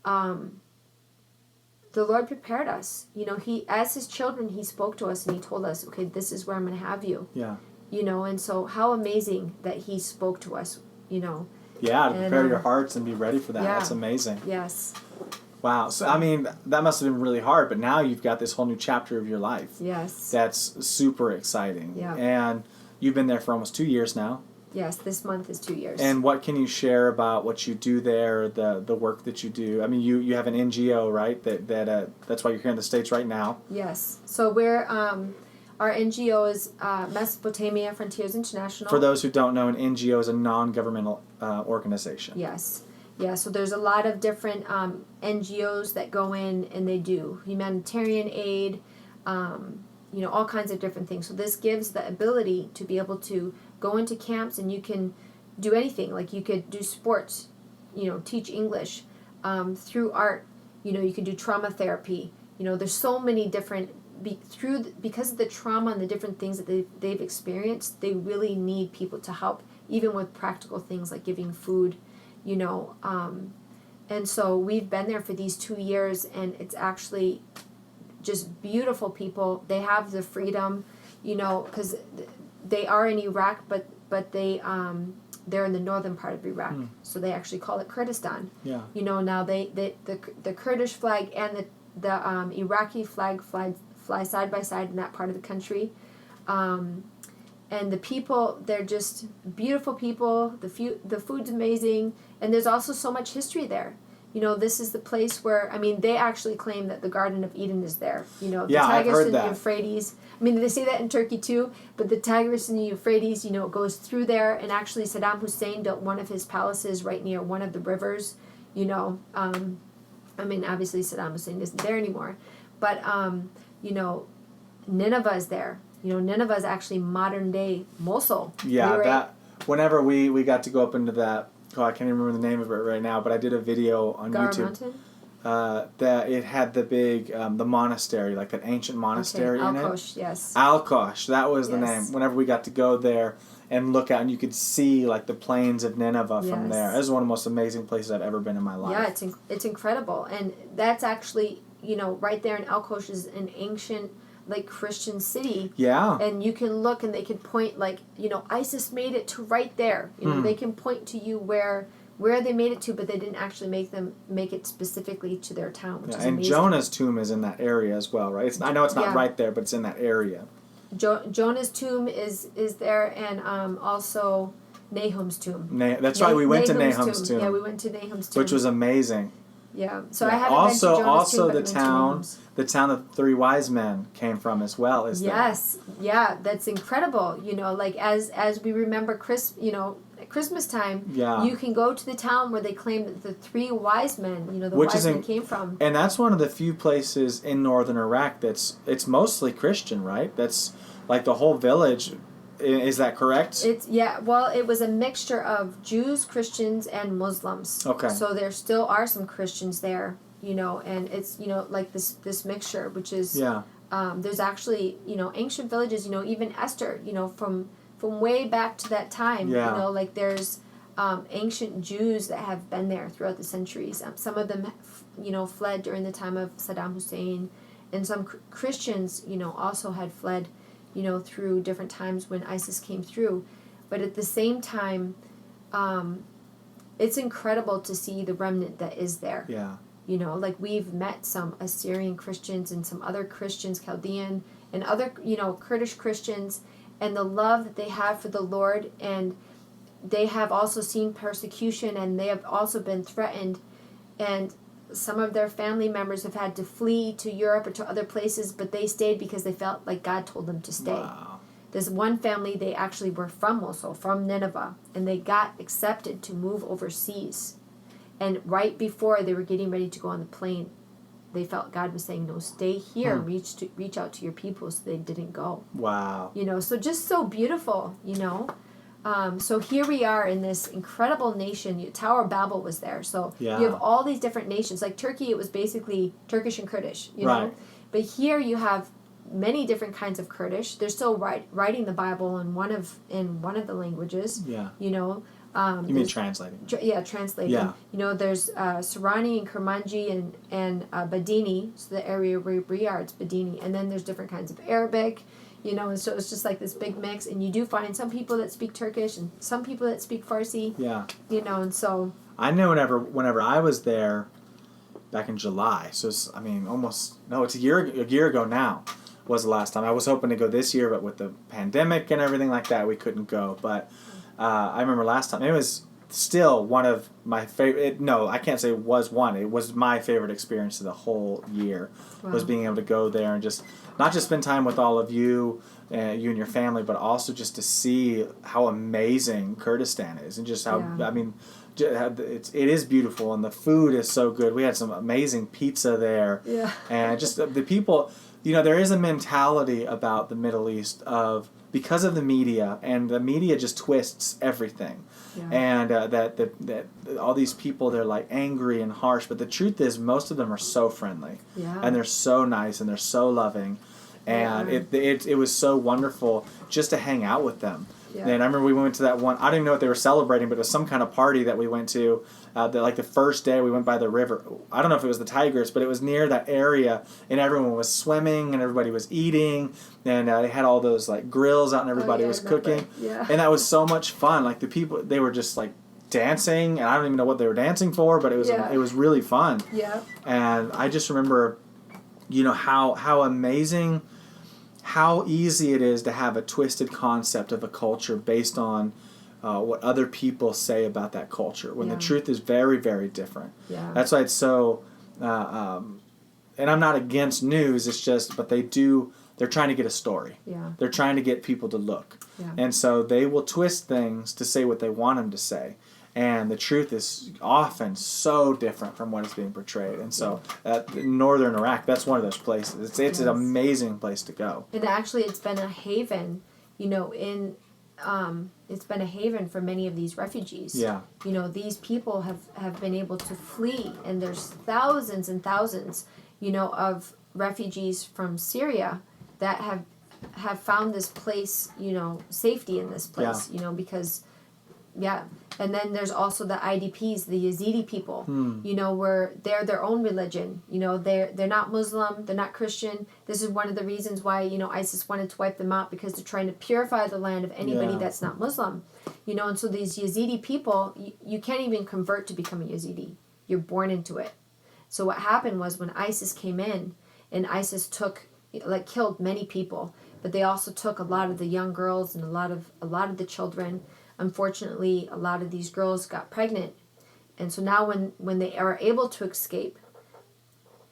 the Lord prepared us. He, as his children, he spoke to us and he told us, okay, this is where I'm going to have you. Yeah. And so how amazing that he spoke to us, Yeah, to prepare your hearts and be ready for that. Yeah. That's amazing. Yes. Wow. So, that must have been really hard, but now you've got this whole new chapter of your life. Yes. That's super exciting. Yeah. And you've been there for almost 2 years now. Yes, this month is 2 years. And what can you share about what you do there, the work that you do? You have an NGO, right? That's why you're here in the States right now. Yes. So we're our NGO is Mesopotamia Frontiers International. For those who don't know, an NGO is a non-governmental organization. Yes. Yeah, so there's a lot of different NGOs that go in and they do humanitarian aid, all kinds of different things. So this gives the ability to be able to go into camps, and you can do anything. Like you could do sports, teach English, through art, you can do trauma therapy. There's so many different, because of the trauma and the different things that they've experienced, they really need people to help, even with practical things like giving food, and so we've been there for these 2 years, and it's actually just beautiful people. They have the freedom, because they are in Iraq, but they're in the northern part of Iraq, so they actually call it Kurdistan. Yeah. Now the Kurdish flag and the Iraqi flag fly side by side in that part of the country, and the people, they're just beautiful people. The food's amazing, and there's also so much history there. this is the place where, I mean, they actually claim that the Garden of Eden is there. The Yeah, I've Tigris heard and the that. Euphrates. I mean, they say that in Turkey too, but the Tigris and the Euphrates, goes through there. And actually, Saddam Hussein built one of his palaces right near one of the rivers. I mean, obviously Saddam Hussein isn't there anymore, but Nineveh is there. Nineveh is actually modern day Mosul. Yeah, whenever we got to go up into that. Oh, I can't even remember the name of it right now, but I did a video on YouTube. Mountain? That it had the big the monastery, like that ancient monastery in it. Al-Kosh, yes. Al-Kosh, that was the Yes. name. Whenever we got to go there and look out, and you could see like the plains of Nineveh from there. It was one of the most amazing places I've ever been in my life. Yeah, it's incredible, and that's actually right there in Al-Kosh is an ancient Christian city. Yeah. And you can look and they can point ISIS made it to right there. They can point to you where they made it to, but they didn't actually make it specifically to their town, which is and amazing. Jonah's tomb is in that area as well, right? I know it's not right there, but it's in that area. Jonah's tomb is there, and also Nahum's tomb. That's right. We went to Nahum's tomb. Yeah, we went to Nahum's tomb, which was amazing. Yeah. So I haven't been to Jonah's tomb, but the town the three wise men came from as well is there. Yes. Yeah, that's incredible. As we remember at Christmas time, you can go to the town where they claim that the three wise men, wise men came from. And that's one of the few places in northern Iraq it's mostly Christian, right? That's like the whole village. Is that correct? It was a mixture of Jews, Christians, and Muslims. Okay. So there still are some Christians there, and it's like this mixture, which is there's actually ancient villages, even Esther, from way back to that time, there's ancient Jews that have been there throughout the centuries. Some of them fled during the time of Saddam Hussein, and some Christians also had fled through different times when ISIS came through. But at the same time, it's incredible to see the remnant that is there. Yeah. We've met some Assyrian Christians and some other Christians, Chaldean, and other, Kurdish Christians, and the love that they have for the Lord. And they have also seen persecution, and they have also been threatened. And some of their family members have had to flee to Europe or to other places, but they stayed because they felt like God told them to stay. Wow. There's one family, they actually were from Mosul, from Nineveh, and they got accepted to move overseas. And right before they were getting ready to go on the plane, they felt God was saying, no, stay here, reach out to your people, so they didn't go. Wow. So just so beautiful, So here we are in this incredible nation. Tower of Babel was there. So you have all these different nations. Like Turkey, it was basically Turkish and Kurdish, you know? But here you have many different kinds of Kurdish. They're still writing the Bible in one of the languages. Yeah. You mean translating? Translating. Yeah. There's Sorani and Kurmanji and Badini. So the area where we are, it's Badini. And then there's different kinds of Arabic. And so it's just like this big mix, and you do find some people that speak Turkish and some people that speak Farsi. Yeah. And so. I know whenever I was there, back in July. So it's a year ago now, was the last time. I was hoping to go this year, but with the pandemic and everything like that, we couldn't go. But I remember last time it was still one of my favorite. No, I can't say it was one. It was my favorite experience of the whole year. Wow. Was being able to go there and just not just spend time with all of you and your family, but also just to see how amazing Kurdistan is and just how it is beautiful and the food is so good. We had some amazing pizza there. Yeah. And just the people. There is a mentality about the Middle East because of the media, and the media just twists everything. Yeah. And that all these people, they're like angry and harsh, but the truth is most of them are so friendly. Yeah. And they're so nice and they're so loving. And it was so wonderful just to hang out with them. Yeah. And I remember we went to that one, I don't even know what they were celebrating, but it was some kind of party that we went to. The first day we went by the river. I don't know if it was the Tigris, but it was near that area, and everyone was swimming and everybody was eating, and they had all those like grills out and everybody was cooking. Yeah. And that was so much fun. Like the people, they were just like dancing, and I don't even know what they were dancing for, but it was really fun. Yeah. And I just remember, how amazing, how easy it is to have a twisted concept of a culture based on what other people say about that culture, when the Yeah. truth is very, very different. Yeah. That's why it's so, and I'm not against news, it's just, but they're trying to get a story. Yeah. They're trying to get people to look. Yeah. And so they will twist things to say what they want them to say. And the truth is often so different from what is being portrayed. And so northern Iraq, that's one of those places. It's an amazing place to go. And actually, it's been a haven, it's been a haven for many of these refugees. Yeah. These people have been able to flee, and there's thousands and thousands, of refugees from Syria that have found this place, safety in this place, because, and then there's also the IDPs, the Yazidi people, where they're their own religion. They're not Muslim, they're not Christian. This is one of the reasons why, ISIS wanted to wipe them out, because they're trying to purify the land of anybody that's not Muslim. And so these Yazidi people, you can't even convert to become a Yazidi. You're born into it. So what happened was when ISIS came in, and ISIS killed many people, but they also took a lot of the young girls and a lot of the children. Unfortunately, a lot of these girls got pregnant. And so now when they are able to escape,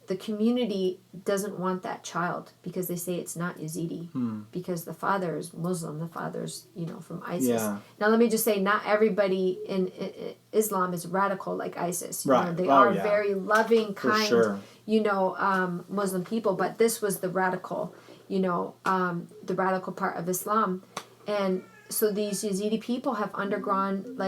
the community doesn't want that child, because they say it's not Yazidi, because the father is Muslim, the father's, from ISIS. Yeah. Now let me just say, not everybody in Islam is radical like ISIS. Right. They are very loving, kind, sure. Muslim people, but this was the radical, the radical part of Islam. And so these Yazidi people have undergone,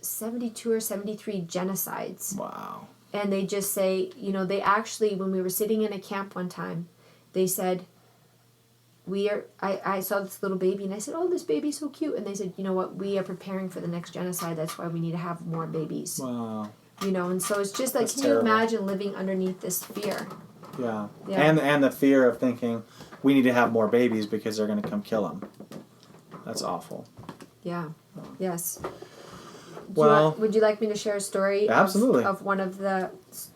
72 or 73 genocides. Wow. And they just say, they actually, when we were sitting in a camp one time, they said, I saw this little baby, and I said, oh, this baby's so cute. And they said, you know what, we are preparing for the next genocide. That's why we need to have more babies. Wow. And so it's just like, That's can terrible. you imagine living underneath this fear? Yeah. Yeah. And the fear of thinking we need to have more babies because they're going to come kill them. That's awful. Yeah. Yes. Would you like me to share a story? Absolutely. Of one of the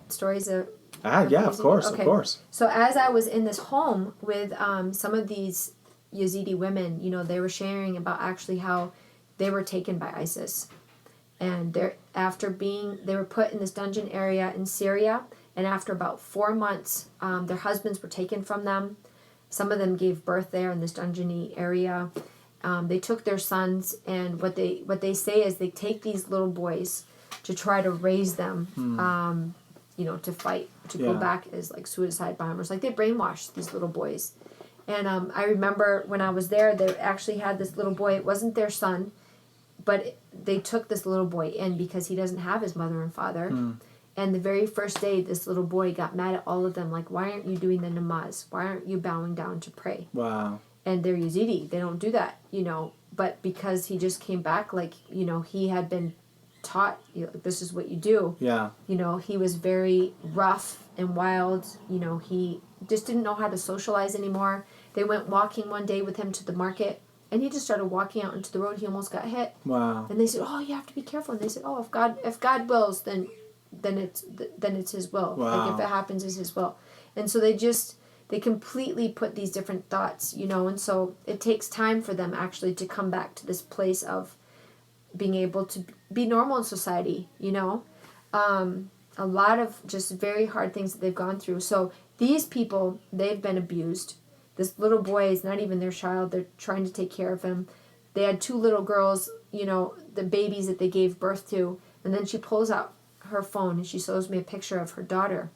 stories of? Yeah, of course, Okay. of course. So as I was in this home with some of these Yazidi women, they were sharing about actually how they were taken by ISIS, and they were put in this dungeon area in Syria, and after about 4 months, their husbands were taken from them. Some of them gave birth there in this dungeony area. They took their sons, and what they say is they take these little boys to try to raise them, to fight, to go back as like suicide bombers. Like they brainwashed these little boys. And I remember when I was there, they actually had this little boy. It wasn't their son, but they took this little boy in because he doesn't have his mother and father. And the very first day, this little boy got mad at all of them. Like, why aren't you doing the namaz? Why aren't you bowing down to pray? Wow. And they're Yazidi. They don't do that, But because he just came back, he had been taught, this is what you do. Yeah. He was very rough and wild. He just didn't know how to socialize anymore. They went walking one day with him to the market, and he just started walking out into the road. He almost got hit. Wow. And they said, "Oh, you have to be careful." And they said, "Oh, if God wills, then it's His will. Wow. Like if it happens, it's His will." And so they completely put these different thoughts, and so it takes time for them actually to come back to this place of being able to be normal in society, a lot of just very hard things that they've gone through. So these people, they've been abused. This little boy is not even their child. They're trying to take care of him. They had 2 little girls, the babies that they gave birth to, and then she pulls out her phone and she shows me a picture of her daughter.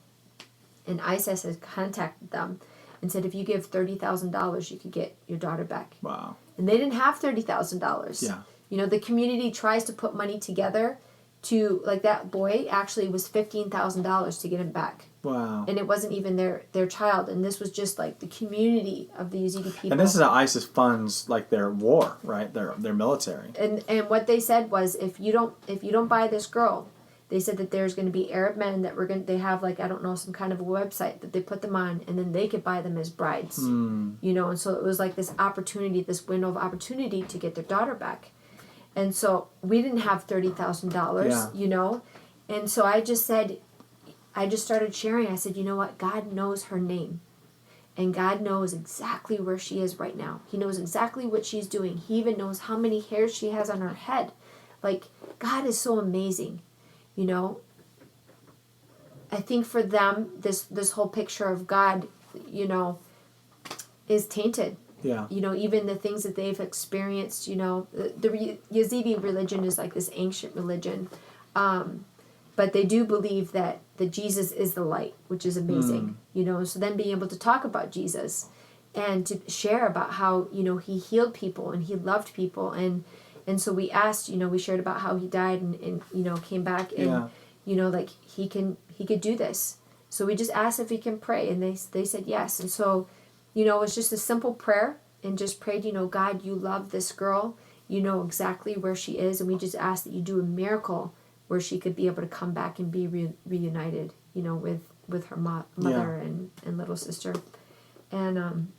And ISIS has contacted them and said, if you give $30,000, you could get your daughter back. Wow. And they didn't have $30,000. Yeah. The community tries to put money together to, like that boy actually was $15,000 to get him back. Wow. And it wasn't even their child. And this was just like the community of the Yazidi people. And this is how ISIS funds like their war, right? Their military. And what they said was, if you don't buy this girl, they said that there's going to be Arab men that they have some kind of a website that they put them on, and then they could buy them as brides. And so it was like this opportunity, this window of opportunity to get their daughter back. And so we didn't have $30,000, And so I just started sharing. I said, you know what? God knows her name. And God knows exactly where she is right now. He knows exactly what she's doing. He even knows how many hairs she has on her head. Like, God is so amazing, you know. I think for them, this whole picture of God, you know, is tainted. Yeah. You know, even the things that they've experienced, you know, the Yazidi religion is like this ancient religion. But they do believe that Jesus is the light, which is amazing, you know. So then being able to talk about Jesus and to share about how, you know, he healed people and he loved people. And so we asked, you know, we shared about how he died and you know, came back and, you know, like he could do this. So we just asked if he can pray, and they said yes. And so, you know, it was just a simple prayer, and just prayed, you know, God, you love this girl. You know exactly where she is. And we just asked that you do a miracle where she could be able to come back and be reunited, you know, with her mother and little sister. And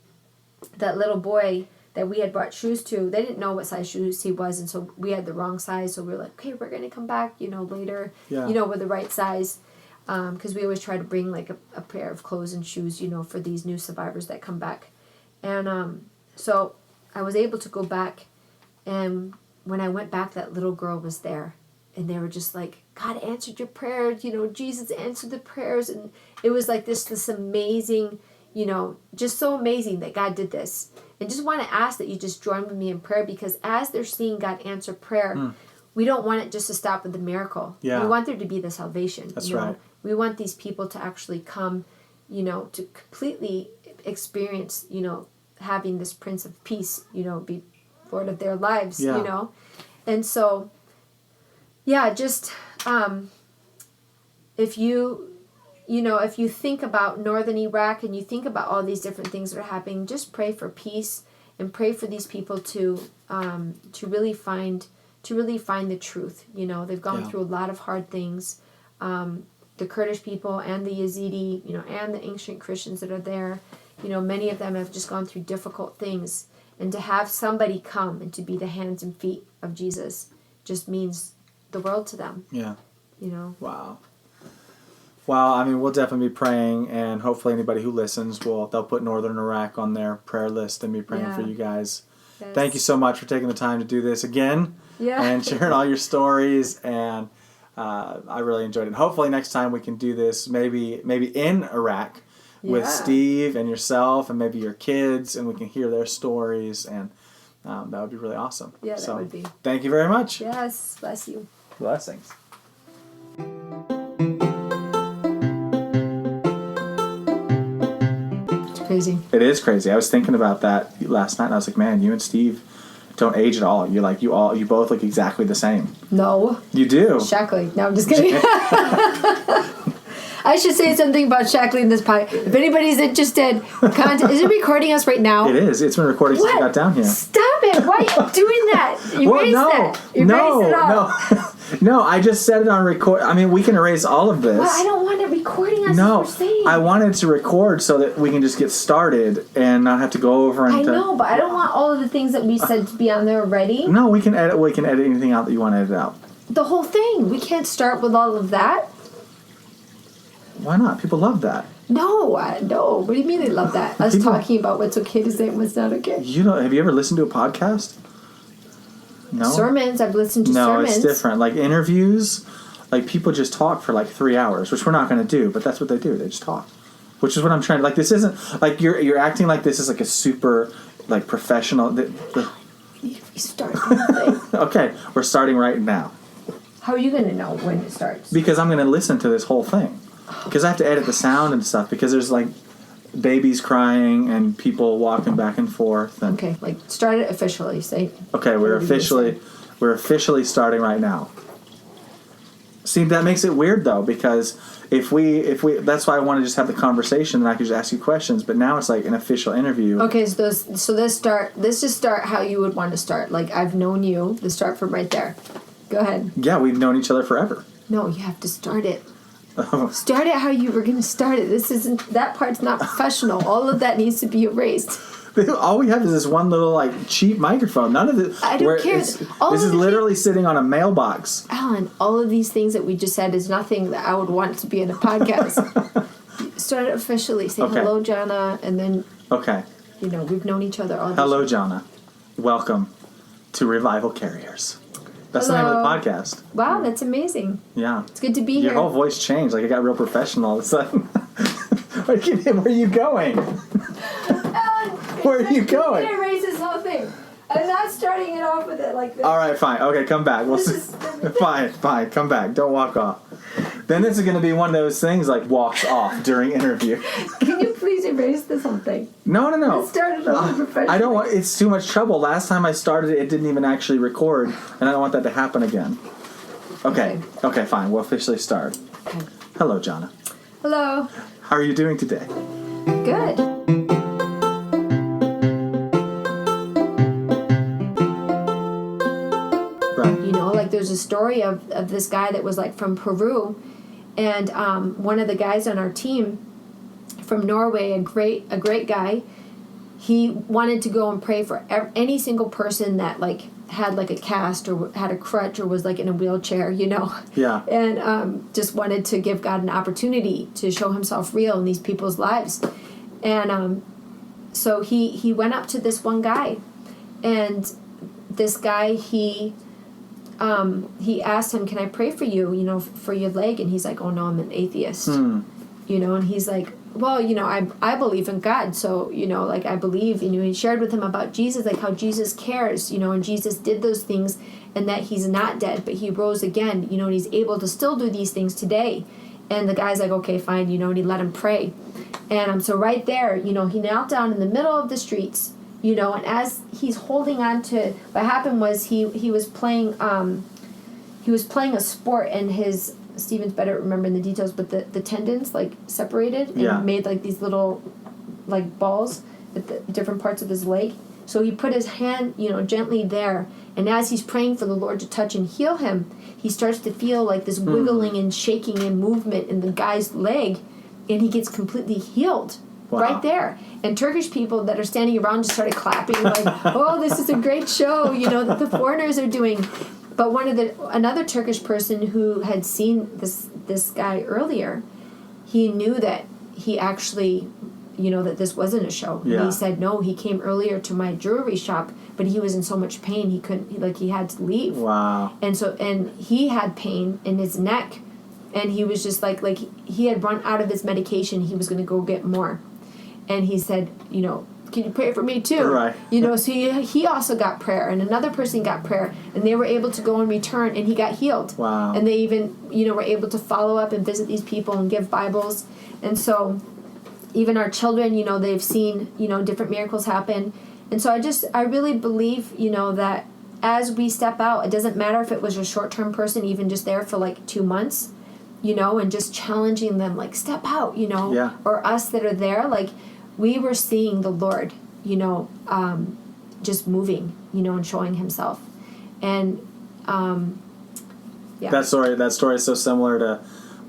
that little boy that we had brought shoes to, they didn't know what size shoes he was, and so we had the wrong size. So we were like, okay, we're going to come back, you know, later, you know, with the right size. Because we always try to bring like a pair of clothes and shoes, you know, for these new survivors that come back. And so I was able to go back, and when I went back, that little girl was there. And they were just like, God answered your prayers, you know, Jesus answered the prayers. And it was like this amazing, you know, just so amazing that God did this. And just want to ask that you just join with me in prayer, because as they're seeing God answer prayer, we don't want it just to stop with the miracle. Yeah. We want there to be the salvation. That's you know? right. We want these people to actually come, you know, to completely experience, you know, having this Prince of Peace, you know, be Lord of their lives, you know. And so, yeah, just if you know, if you think about northern Iraq and you think about all these different things that are happening, just pray for peace and pray for these people to really find the truth. You know, they've gone through a lot of hard things. The Kurdish people and the Yazidi, you know, and the ancient Christians that are there, you know, many of them have just gone through difficult things. And to have somebody come and to be the hands and feet of Jesus just means the world to them. Yeah. You know. Wow. Well, I mean, we'll definitely be praying, and hopefully anybody who listens they'll put Northern Iraq on their prayer list and be praying for you guys. Yes. Thank you so much for taking the time to do this again and sharing all your stories, and I really enjoyed it. Hopefully next time we can do this maybe in Iraq with Steve and yourself and maybe your kids, and we can hear their stories, and that would be really awesome. Yeah, that would be. Thank you very much. Yes, bless you. Blessings. Crazy. It is crazy. I was thinking about that last night, and I was like, man, you and Steve don't age at all. You both look exactly the same. No. You do. Shackley. No, I'm just kidding. I should say something about Shackley in this podcast. If anybody's interested, is it recording us right now? It is. It's been recording since you got down here. Stop it. Why are you doing that? You raised that. You raised it up. No, I just set it on record. I mean, we can erase all of this. Well, I don't want it recording us. No, as we're saying. I wanted to record so that we can just get started and not have to go over and... I know, but I don't want all of the things that we said to be on there already. No, we can edit. We can edit anything out that you want to edit out. The whole thing. We can't start with all of that. Why not? People love that. No. What do you mean they love that? Us talking about what's okay to say and what's not okay. Have you ever listened to a podcast? No? Sermons. I've listened to sermons. No, it's different. Like interviews, like people just talk for like 3 hours, which we're not going to do, but that's what they do. They just talk. Which is what I'm trying to... Like, this isn't... Like, you're acting like this is like a super, like, professional... You start the thing. Okay, we're starting right now. How are you going to know when it starts? Because I'm going to listen to this whole thing. Because I have to edit the sound and stuff, because there's, like, babies crying and people walking back and forth. And, okay, like, start it officially. Say. Okay, we're officially starting right now. See, that makes it weird, though, because if we that's why I want to just have the conversation and I can just ask you questions, but now it's like an official interview. Okay, so let's just start how you would want to start. Like, I've known you. Let's start from right there. Go ahead. Yeah, we've known each other forever. No, you have to start it. Start it how you were going to start it. That part's not professional. All of that needs to be erased. All we have is this one little, like, cheap microphone. None of it. I don't care. This is literally sitting on a mailbox. Alan, all of these things that we just said is nothing that I would want to be in a podcast. Start it officially. Say Okay. hello, Jana, and then, Okay. we've known each other all this Hello, year. Jana. Welcome to Revival Carriers. That's the name of the podcast. Wow, that's amazing. Yeah. It's good to be Your here. whole voice changed. Like, it got real professional all of a sudden. Where are you going? Where are you going? I'm erase this whole thing. I'm not starting it off with it like this. All right, fine. Okay, come back. Fine. Come back. Don't walk off. Then this is going to be one of those things like walks off during interview. Can you please erase this whole thing? No. Let's start it over professionally. I don't want. It's too much trouble. Last time I started it, it didn't even actually record, and I don't want that to happen again. Okay, fine. We'll officially start. Okay. Hello, Jana. Hello. How are you doing today? Good. Right. There's a story of this guy that was from Peru, and one of the guys on our team from Norway, a great guy, he wanted to go and pray for any single person that had a cast or had a crutch or was in a wheelchair, Yeah. and just wanted to give God an opportunity to show himself real in these people's lives. And so he went up to this one guy, and this guy, he asked him, "Can I pray for you, for your leg?" And he's like, "Oh no, I'm an atheist." And he's like, "Well, I believe in God, so, I believe," he shared with him about Jesus, how Jesus cares, and Jesus did those things, and that he's not dead, but he rose again, and he's able to still do these things today. And the guy's like, "Okay, fine," and he let him pray. And so right there, he knelt down in the middle of the streets, and as he's holding on to, what happened was he was playing a sport, and his, Steven's better at remembering the details, but the tendons separated and made these little balls at the different parts of his leg. So he put his hand gently there, and as he's praying for the Lord to touch and heal him, he starts to feel this wiggling and shaking and movement in the guy's leg, and he gets completely healed. Wow. Right there. And Turkish people that are standing around just started clapping "Oh, this is a great show, that the foreigners are doing." But another Turkish person who had seen this guy earlier, he knew that he actually, that this wasn't a show. Yeah. And he said, "No, he came earlier to my jewelry shop, but he was in so much pain he couldn't, he had to leave." Wow. And he had pain in his neck, and he was just like he had run out of his medication. He was going to go get more. And he said, "Can you pray for me too?" Right. So he also got prayer, and another person got prayer, and they were able to go and return, and he got healed. Wow. And they even, were able to follow up and visit these people and give Bibles. And so even our children, they've seen, different miracles happen. And so I really believe, that as we step out, it doesn't matter if it was a short-term person, even just there for 2 months, and just challenging them, step out, Yeah. or us that are there, we were seeing the Lord, just moving, and showing himself. And, yeah. That story is so similar to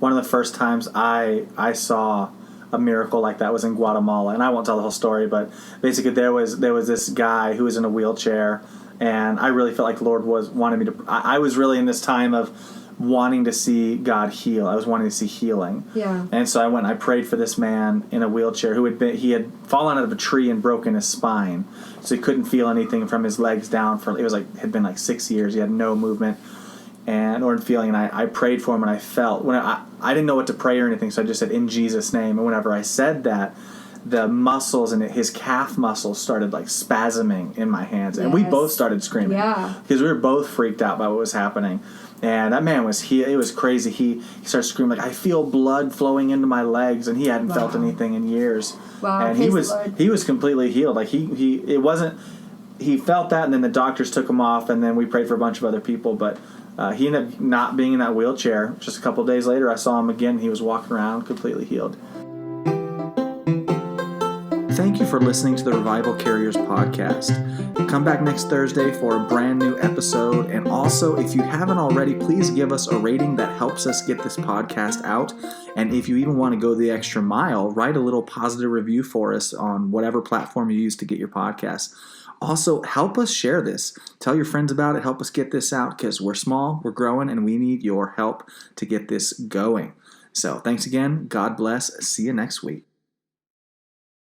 one of the first times I saw a miracle like that was in Guatemala. And I won't tell the whole story, but basically there was this guy who was in a wheelchair, and I really felt like the Lord wanted me to. I was really in this time of wanting to see God heal. I was wanting to see healing. Yeah. And so I went and I prayed for this man in a wheelchair who had fallen out of a tree and broken his spine. So he couldn't feel anything from his legs down had been 6 years. He had no movement or feeling. And I prayed for him, and I felt when I didn't know what to pray or anything. So I just said, "In Jesus' name." And whenever I said that, the muscles in his calf muscles started spasming in my hands. And we both started screaming. Yeah. Because we were both freaked out by what was happening. And that man it was crazy. He started screaming "I feel blood flowing into my legs," and he hadn't felt anything in years. Wow. And Praise the Lord. he was completely healed. He felt that, and then the doctors took him off, and then we prayed for a bunch of other people. But he ended up not being in that wheelchair. Just a couple of days later, I saw him again. He was walking around completely healed. Thank you for listening to the Revival Carriers podcast. Come back next Thursday for a brand new episode. And also, if you haven't already, please give us a rating. That helps us get this podcast out. And if you even want to go the extra mile, write a little positive review for us on whatever platform you use to get your podcast. Also, help us share this. Tell your friends about it. Help us get this out, because we're small, we're growing, and we need your help to get this going. So thanks again. God bless. See you next week.